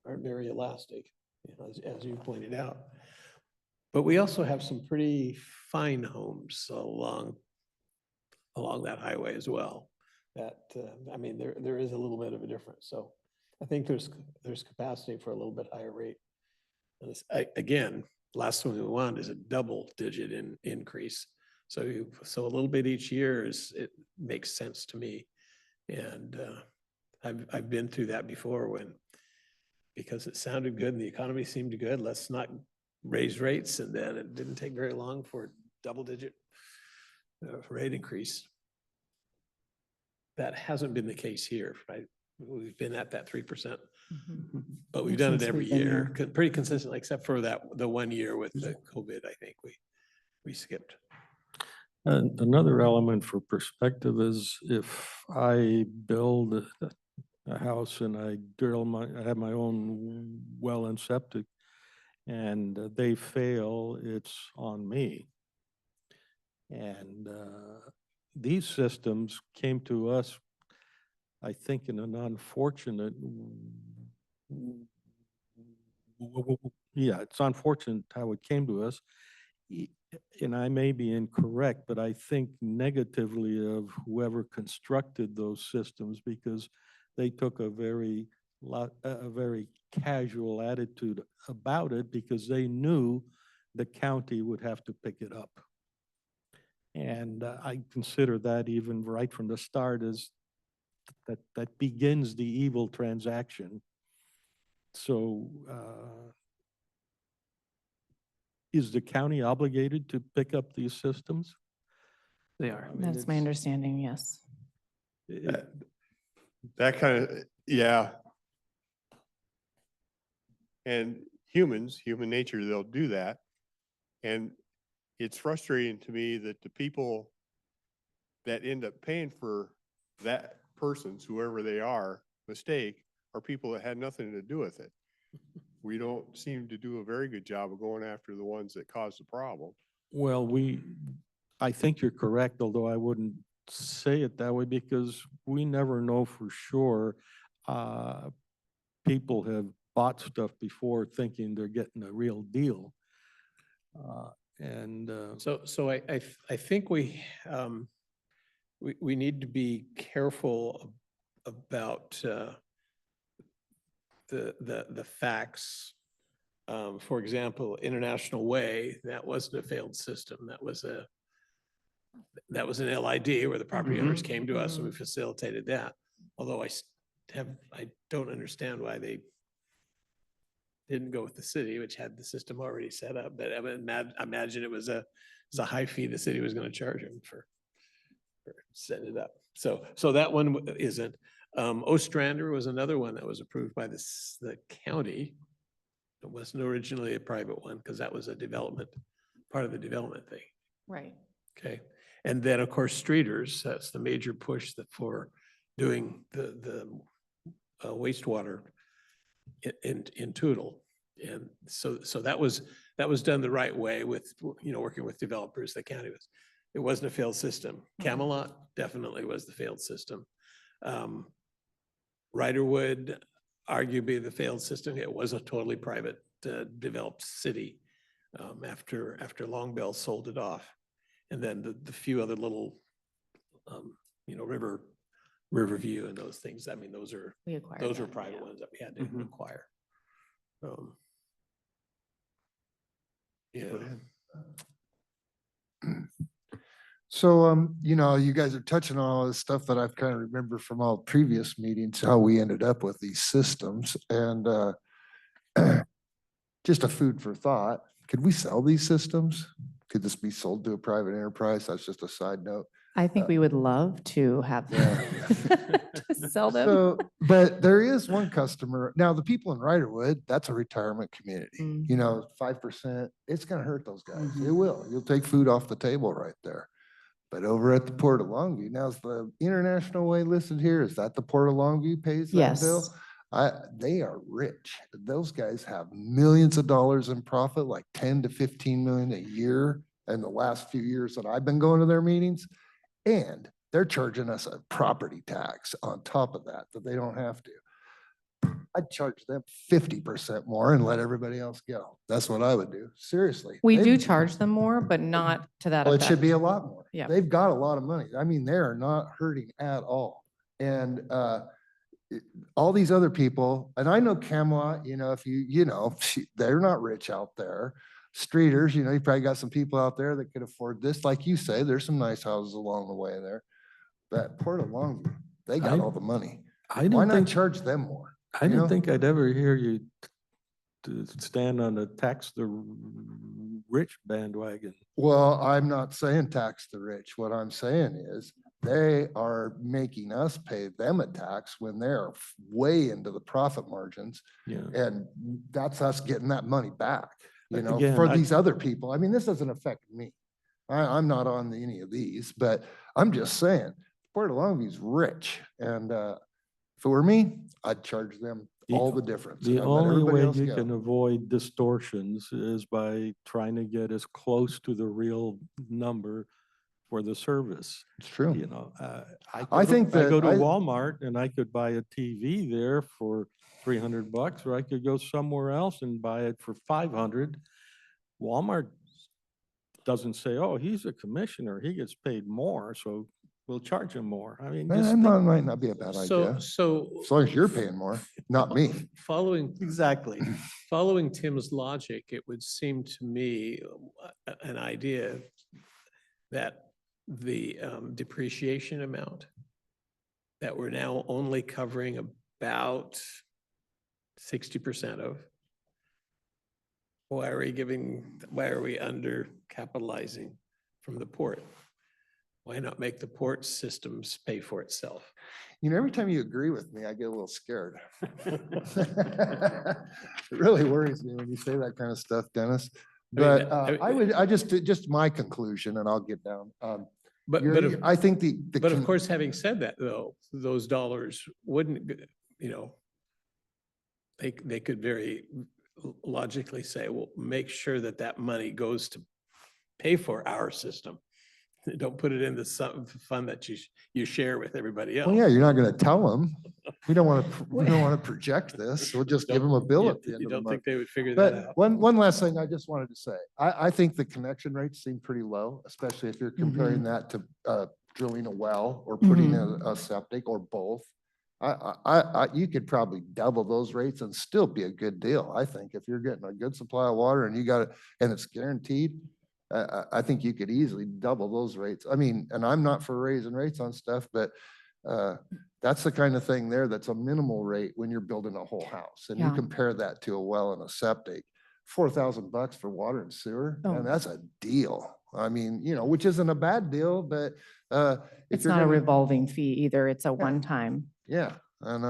very elastic, you know, as you pointed out. But we also have some pretty fine homes along that highway as well. That, I mean, there is a little bit of a difference. So I think there's capacity for a little bit higher rate. And again, last one we want is a double-digit increase. So a little bit each year it makes sense to me. And I've been through that before because it sounded good and the economy seemed good, let's not raise rates, and then it didn't take very long for a double-digit rate increase. That hasn't been the case here, right? We've been at that 3%, but we've done it Since every we've been year, pretty consistently, except for the 1 year with the COVID, I think we skipped. And another element for perspective is if I build a house and I have my own well and septic and they fail, it's on me. And these systems came to us, I think, in an unfortunate, it's unfortunate how it came to us. And I may be incorrect, but I think negatively of whoever constructed those systems because they took a very casual attitude about it because they knew the county would have to pick it up. And I consider that even right from the start as that begins the evil transaction. So is the county obligated to pick up these systems? They are. I mean, That's my it's- understanding, yes. That kind of, yeah. And human nature, they'll do that. And it's frustrating to me that the people that end up paying for that person's, whoever they are, mistake, are people that had nothing to do with it. We don't seem to do a very good job of going after the ones that caused the problem. Well, I think you're correct, although I wouldn't say it that way because we never know for sure. People have bought stuff before thinking they're getting a real deal. So I think we need to be careful about the facts. For example, International Way, that wasn't a failed system. That was an LID where the property owners came to us and we facilitated that. Although I don't understand why they didn't go with the city, which had the system already set up. But I imagine it was a high fee the city was going to charge them for setting it up. So that one isn't. Ostrander was another one that was approved by the county. It wasn't originally a private one because that was part of the development thing. Right. Okay. And then, of course, Streeters, that's the major push for doing the wastewater in Tootle. And so that was done the right way with, working with developers. The county it wasn't a failed system. Camelot definitely was the failed system. Riderwood, arguably the failed system. It was a totally private developed city after Long sold it off. And then the few other little, Riverview and those things. I mean, those were Them, private yeah. ones that we had to acquire. Yeah. So, you guys are touching on all this stuff that I've kind of remember from all previous meetings, how we ended up with these systems and just a food for thought. Could we sell these systems? Could this be sold to a private enterprise? That's just a side note. I think we would love to have to sell them. So, but there is one customer. Now, the people in Riderwood, that's a retirement community. Mhm. 5%, it's going to hurt those guys. It will. You'll take food off the table right there. But over at the Port of Longview, now is the International Way listed here? Is that the Port of Longview pays that bill? Yes. They are rich. Those guys have millions of dollars in profit, like 10 to 15 million a year in the last few years that I've been going to their meetings. And they're charging us a property tax on top of that they don't have to. I'd charge them 50% more and let everybody else go. That's what I would do. Seriously. We They- do charge them more, but not to that Well, it should effect. be a lot more. Yeah. They've got a lot of money. I mean, they are not hurting at all. And all these other people, and I know Camelot, if they're not rich out there. Streeters, you probably got some people out there that could afford this. Like you say, there's some nice houses along the way there. But Port of Longview, they got I- all the money. I Why didn't not think, charge them more? I you know? didn't think I'd ever hear you to stand on the tax the rich bandwagon. Well, I'm not saying tax the rich. What I'm saying is they are making us pay them a tax when they're way into the profit margins. Yeah. And that's us getting that money back, Again, for I- these other people. I mean, this doesn't affect me. I'm not on any of these, but I'm just saying, Port of Longview's rich. And if it were me, I'd charge them all the difference. The and I'd let only everybody way else you go. can avoid distortions is by trying to get as close to the real number for the service. It's true. I think I go that to I- Walmart and I could buy a TV there for $300, or I could go somewhere else and buy it for 500. Walmart doesn't say, oh, he's a commissioner, he gets paid more, so we'll charge him more. I mean, just think- Might not be a bad idea. So. As long as you're paying more, not me. Following, exactly. following Tim's logic, it would seem to me an idea that the depreciation amount that we're now only covering about 60% of. Why are we under capitalizing from the port? Why not make the port systems pay for itself? Every time you agree with me, I get a little scared. It really worries me when you say that kind of stuff, Dennis. But just my conclusion, and I'll get down. But, I think but of course, having said that, though, those dollars wouldn't, they could very logically say, well, make sure that that money goes to pay for our system. Don't put it in the fund that you share with everybody else. Well, yeah, you're not going to tell them. We don't want to project this. We'll just give them a bill at the end You of the don't month. think they would figure that But out? one last thing I just wanted to say, I think the connection rates seem pretty low, especially if you're comparing that to drilling a well or putting in a septic or both. You could probably double those rates and still be a good deal. I think if you're getting a good supply of water and you got it and it's guaranteed, I think you could easily double those rates. I mean, and I'm not for raising rates on stuff, but that's the kind of thing there that's a minimal rate when you're building a whole house. And you Yeah. compare that to a well and a septic, $4,000 for water and sewer, Oh. and that's a deal. I mean, which isn't a bad deal, but if It's you're not a gonna- revolving fee either. It's a one-time. Yeah, and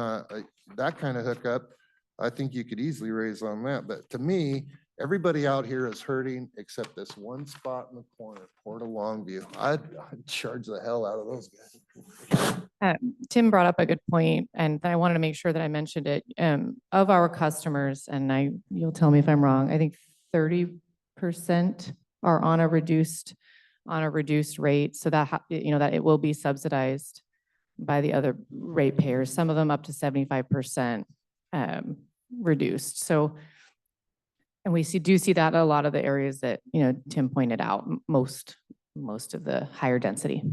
that kind of hookup, I think you could easily raise on that. But to me, everybody out here is hurting except this one spot in the corner, Port of Longview. I'd charge the hell out of those guys. Tim brought up a good point, and I wanted to make sure that I mentioned it. Of our customers, and you'll tell me if I'm wrong, I think 30% are on a reduced rate, so that, that it will be subsidized by the other ratepayers, some of them up to 75% reduced. So, and we do see that in a lot of the areas that, Tim pointed out, most of the higher density.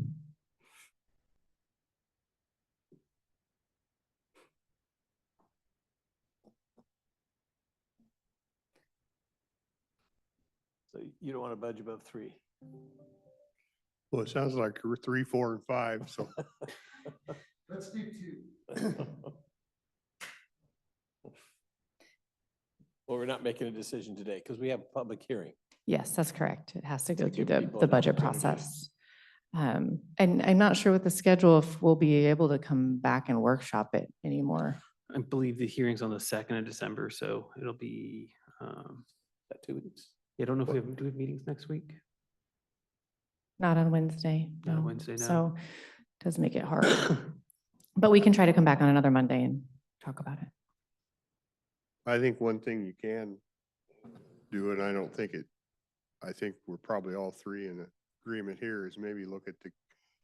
So you don't want to budget above 3. Well, it sounds like we're 3, 4, and 5, so. Let's do 2. Well, we're not making a decision today because we have a public hearing. Yes, that's correct. It has to To go through give people the an budget opportunity. process. And I'm not sure with the schedule if we'll be able to come back and workshop it anymore. I believe the hearing's on the 2nd of December, so it'll be, About 2 weeks. I don't know if do we have meetings next week? Not on Wednesday. Not on no. Wednesday, no. So it does make it hard. But we can try to come back on another Monday and talk about it. I think one thing you can do, and I think we're probably all three in agreement here, is maybe look at the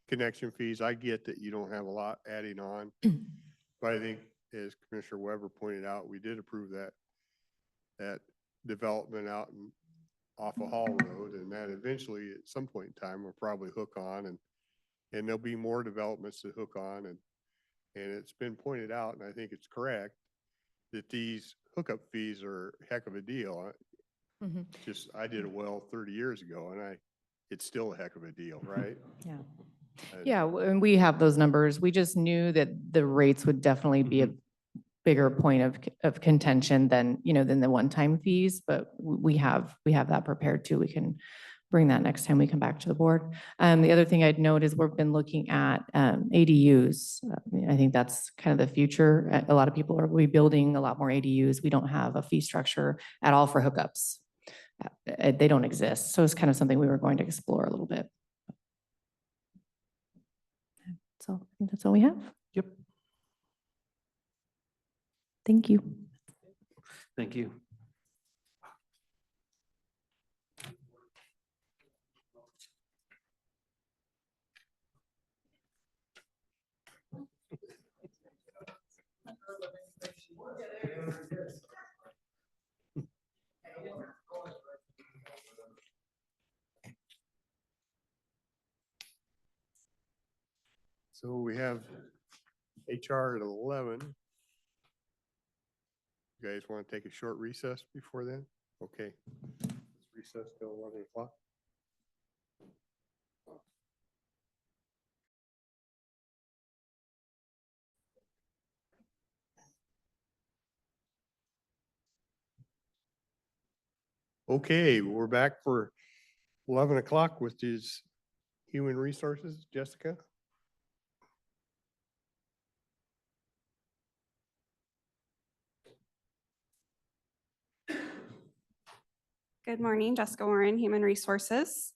connection fees. I get that you don't have a lot adding on. But I think, as Commissioner Weber pointed out, we did approve that development out off of Hall Road, and that eventually, at some point in time, will probably hook on, and there'll be more developments to hook on, and it's been pointed out, and I think it's correct, that these hookup fees are a heck of a deal. Just, I did a well 30 years ago, and it's still a heck of a deal, right? Yeah. And- Yeah, and we have those numbers. We just knew that the rates would definitely be a bigger point of contention than, than the one-time fees, but we have that prepared too. We can bring that next time we come back to the board. The other thing I'd note is we've been looking at ADUs. I think that's kind of the future. A lot of people are rebuilding a lot more ADUs. We don't have a fee structure at all for hookups. They don't exist. So it's kind of something we were going to explore a little bit. So I think that's all we have. Yep. Thank you. Thank you. So we have HR at 11. You guys want to take a short recess before then? Okay. Recess till 11 o'clock. Okay, we're back for 11 o'clock with these human resources. Jessica? Good morning, Jessica Warren, Human Resources.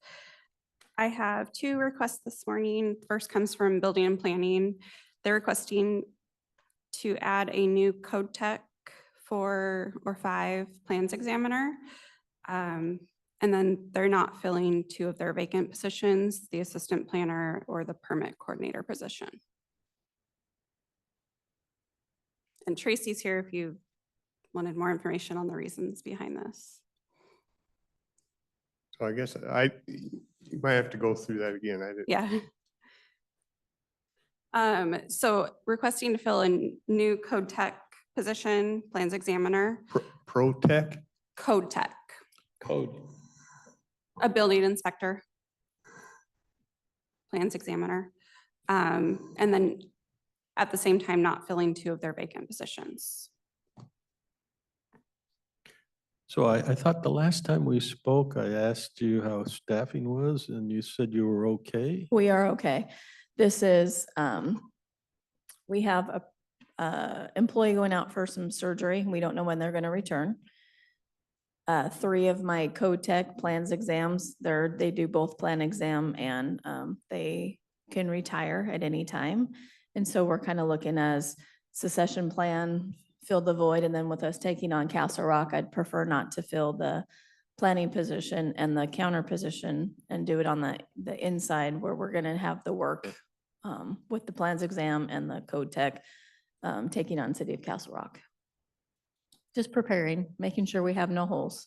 I have two requests this morning. First comes from Building and Planning. They're requesting to add a new code tech 4 or 5 plans examiner. And then they're not filling 2 of their vacant positions, the assistant planner or the permit coordinator position. And Tracy's here if you wanted more information on the reasons behind this. So I guess you might have to go through that again. I didn't. Yeah. So requesting to fill a new code tech position, plans examiner, Pro tech? code tech, Code. a building inspector, plans examiner. And then at the same time, not filling 2 of their vacant positions. So I thought the last time we spoke, I asked you how staffing was and you said you were okay. We are okay. This is, we have a employee going out for some surgery. We don't know when they're gonna return. 3 of my code tech plans exams, they do both plan exam and they can retire at any time. And so we're kind of looking as succession plan, fill the void, and then with us taking on Castle Rock, I'd prefer not to fill the planning position and the counter position and do it on the inside where we're gonna have the work with the plans exam and the code tech taking on City of Castle Rock. Just preparing, making sure we have no holes.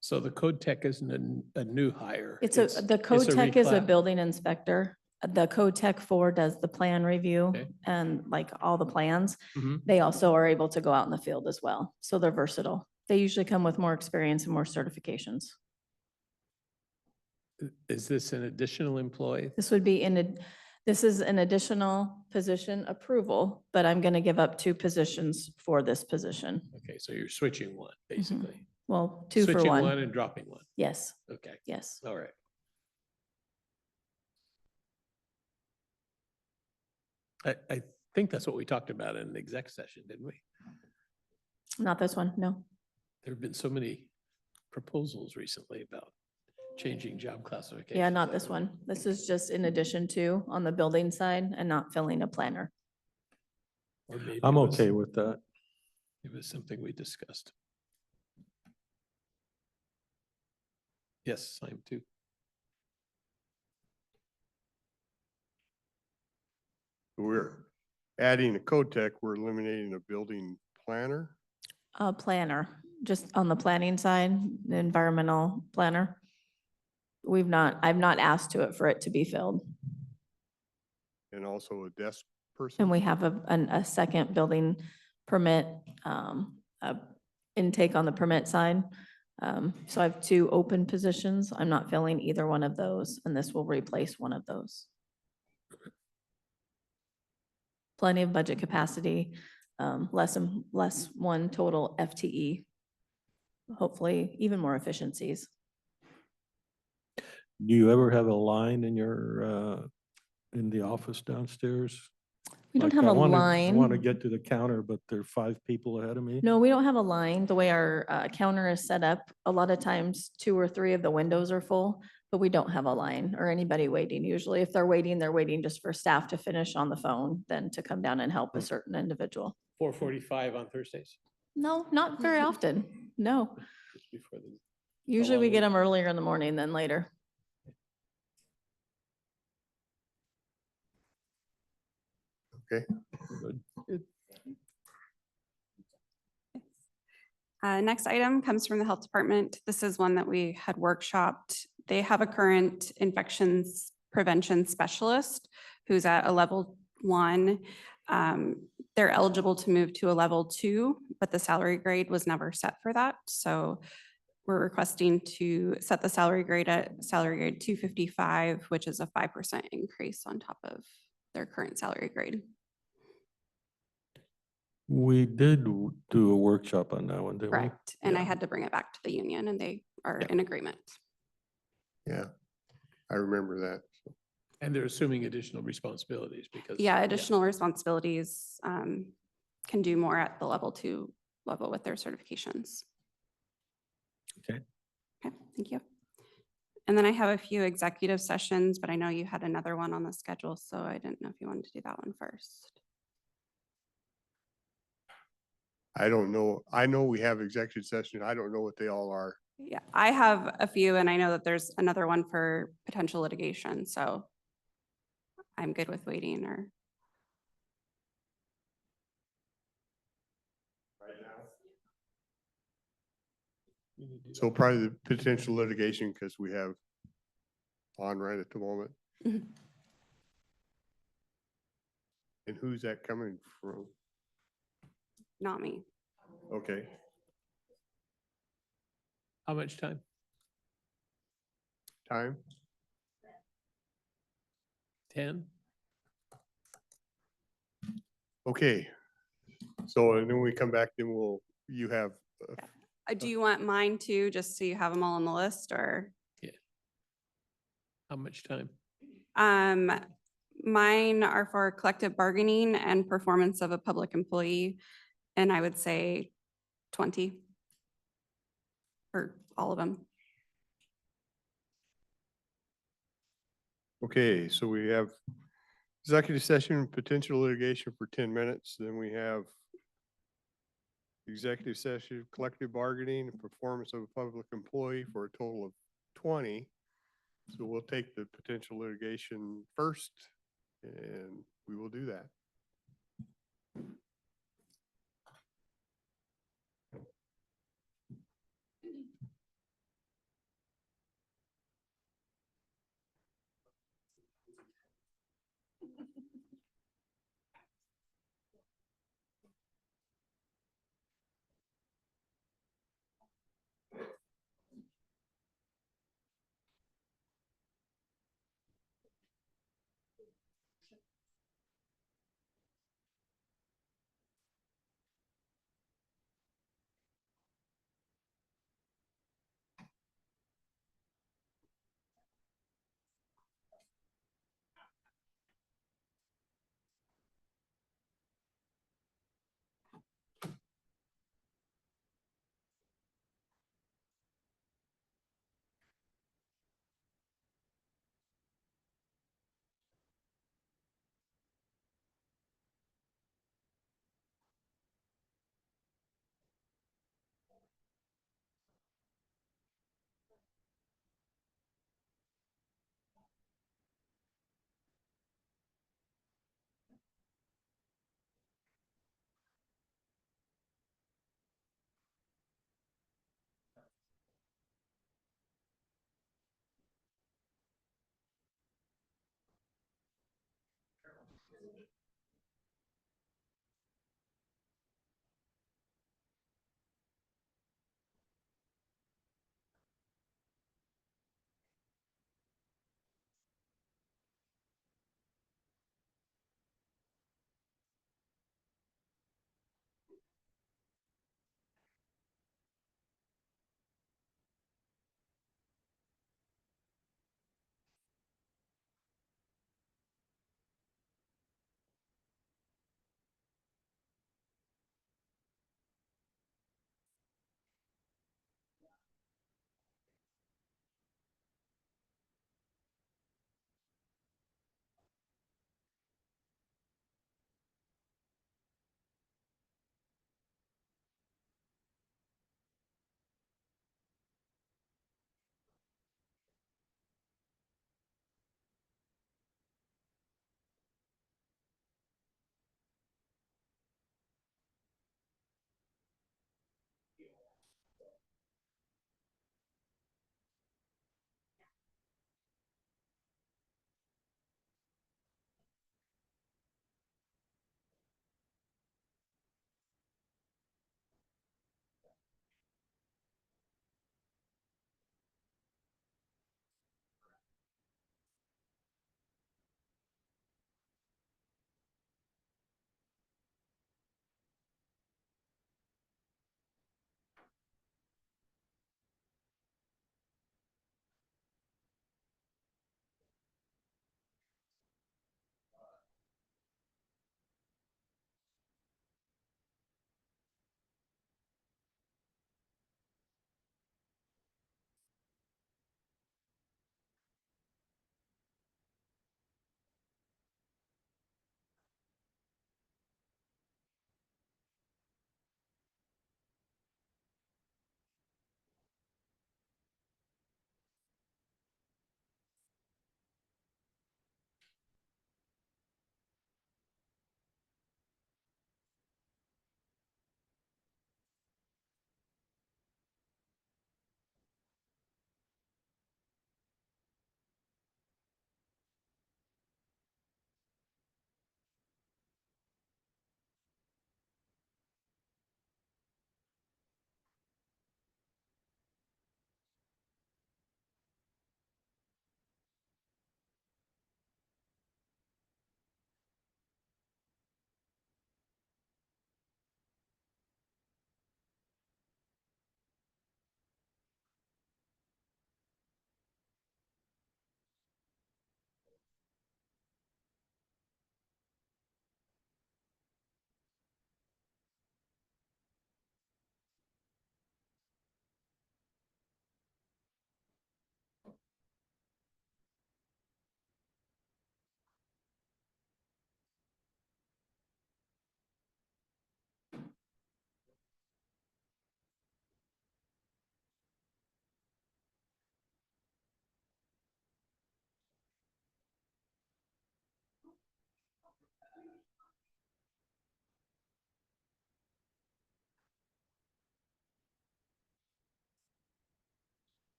So the code tech isn't a new hire. The code tech is a reclass. building inspector. The code tech 4 does the plan review Okay. and like all the plans. Mhm. They also are able to go out in the field as well. So they're versatile. They usually come with more experience and more certifications. Is this an additional employee? This would be this is an additional position approval, but I'm going to give up 2 positions for this position. Okay, so you're switching one, basically. Well, 2 for Switching one one. and dropping one. Yes, Okay, yes. all right. I think that's what we talked about in the exec session, didn't we? Not this one, no. There have been so many proposals recently about changing job classification. Yeah, not this one. This is just in addition to on the building side and not filling a planner. Or maybe I'm it was- okay with that. It was something we discussed. Yes, I am too. We're adding a code tech, we're eliminating a building planner. A planner, just on the planning side, the environmental planner. I've not asked to it for it to be filled. And also a desk person. And we have a second building permit, a intake on the permit side. So I have two open positions. I'm not filling either one of those, and this will replace one of those. Plenty of budget capacity, less one total FTE. Hopefully even more efficiencies. Do you ever have a line in your, in the office downstairs? We don't Like, have a I want to line. get to the counter, but there are 5 people ahead of me. No, we don't have a line. The way our counter is set up, a lot of times 2 or 3 of the windows are full, but we don't have a line or anybody waiting. Usually if they're waiting just for staff to finish on the phone, then to come down and help a certain individual. 4:45 on Thursdays. No, not very often. No. Just before the. Usually we long get week. them earlier in the morning than later. Okay. Next item comes from the Health Department. This is one that we had workshopped. They have a current infections prevention specialist who's at a level 1. They're eligible to move to a level 2, but the salary grade was never set for that. So we're requesting to set the salary grade at salary grade 255, which is a 5% increase on top of their current salary grade. We did do a workshop on that one, didn't we? Correct. And I Yeah. had to bring it back to the union and they are Yeah. in agreement. Yeah, I remember that. And they're assuming additional responsibilities because. Yeah, additional responsibilities can do more at the level 2 level with their certifications. Okay. Okay, thank you. And then I have a few executive sessions, but I know you had another one on the schedule, so I didn't know if you wanted to do that one first. I don't know. I know we have executive session. I don't know what they all are. Yeah, I have a few and I know that there's another one for potential litigation, so I'm good with waiting or. You need to do So that. probably the potential litigation because we have on right at the moment. Mhm. And who's that coming from? Not me. Okay, How much time? time? 10? Okay. So and then we come back, then you have, Do you want mine too, just so you have them all on the list or? How much time? Mine are for collective bargaining and performance of a public employee. And I would say 20 for all of them. okay, so we have executive session, potential litigation for 10 minutes. Then we have executive session, collective bargaining, and performance of a public employee for a total of 20. So we'll take the potential litigation first, and we will do that.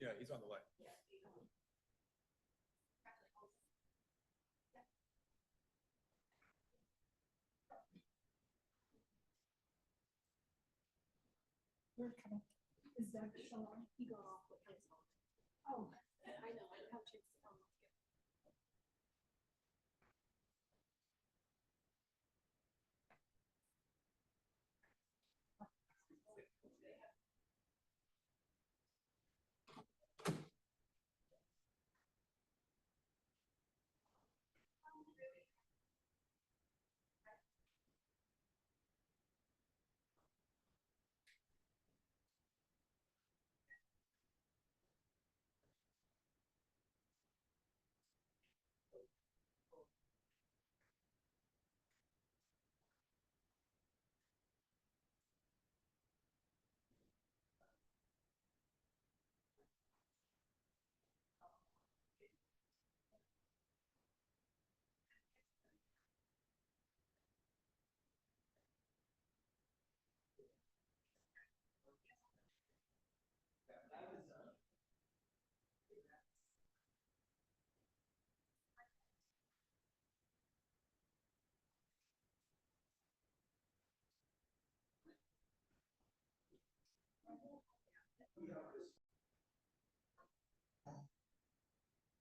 Yeah, he's on the way.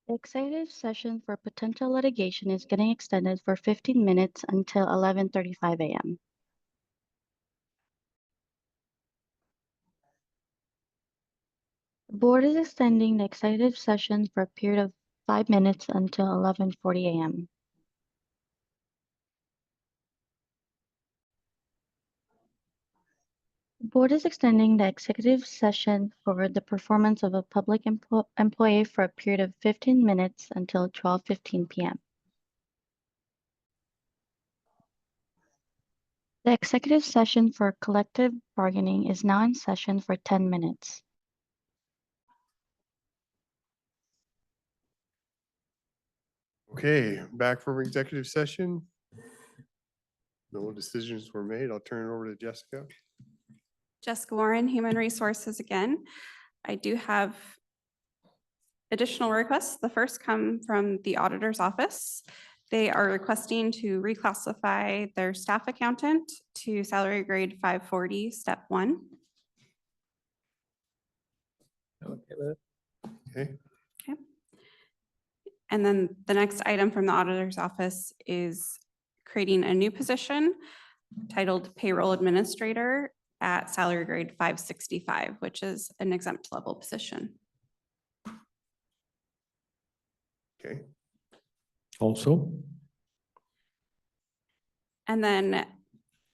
The executive session for potential litigation is getting extended for 15 minutes until 11:35 a.m. The board is extending the executive session for a period of 5 minutes until 11:40 a.m. The board is extending the executive session for the performance of a public employee for a period of 15 minutes until 12:15 p.m. The executive session for collective bargaining is now in session for 10 minutes. Okay, back from executive session. No decisions were made. I'll turn it over to Jessica. Jessica Warren, Human Resources again. I do have additional requests. The first come from the auditor's office. They are requesting to reclassify their staff accountant to salary grade 540, step 1. Okay with it? Okay, Okay. And then the next item from the auditor's office is creating a new position titled payroll administrator at salary grade 565, which is an exempt level position. okay. Also, And then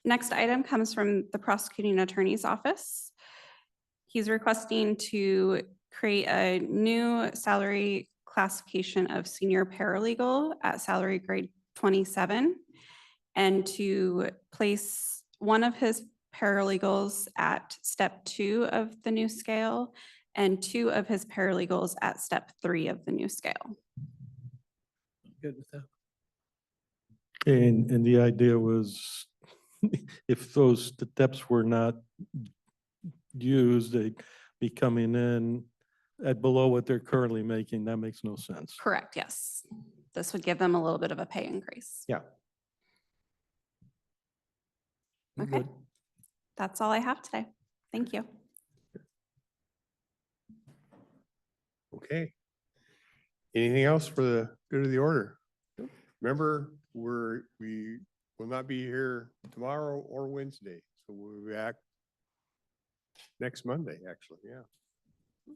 next item comes from the prosecuting attorney's office. He's requesting to create a new salary classification of senior paralegal at salary grade 27 and to place one of his paralegals at step 2 of the new scale and 2 of his paralegals at step 3 of the new scale. Good with that. and the idea was if those steps were not used, they'd be coming in at below what they're currently making. That makes no sense. Correct, yes. This would give them a little bit of a pay increase. Yeah. Okay. Good. That's all I have today. Thank you. Okay. Anything else for the good of the order? Remember, we will not be here tomorrow or Wednesday, so we'll be back next Monday, actually, yeah.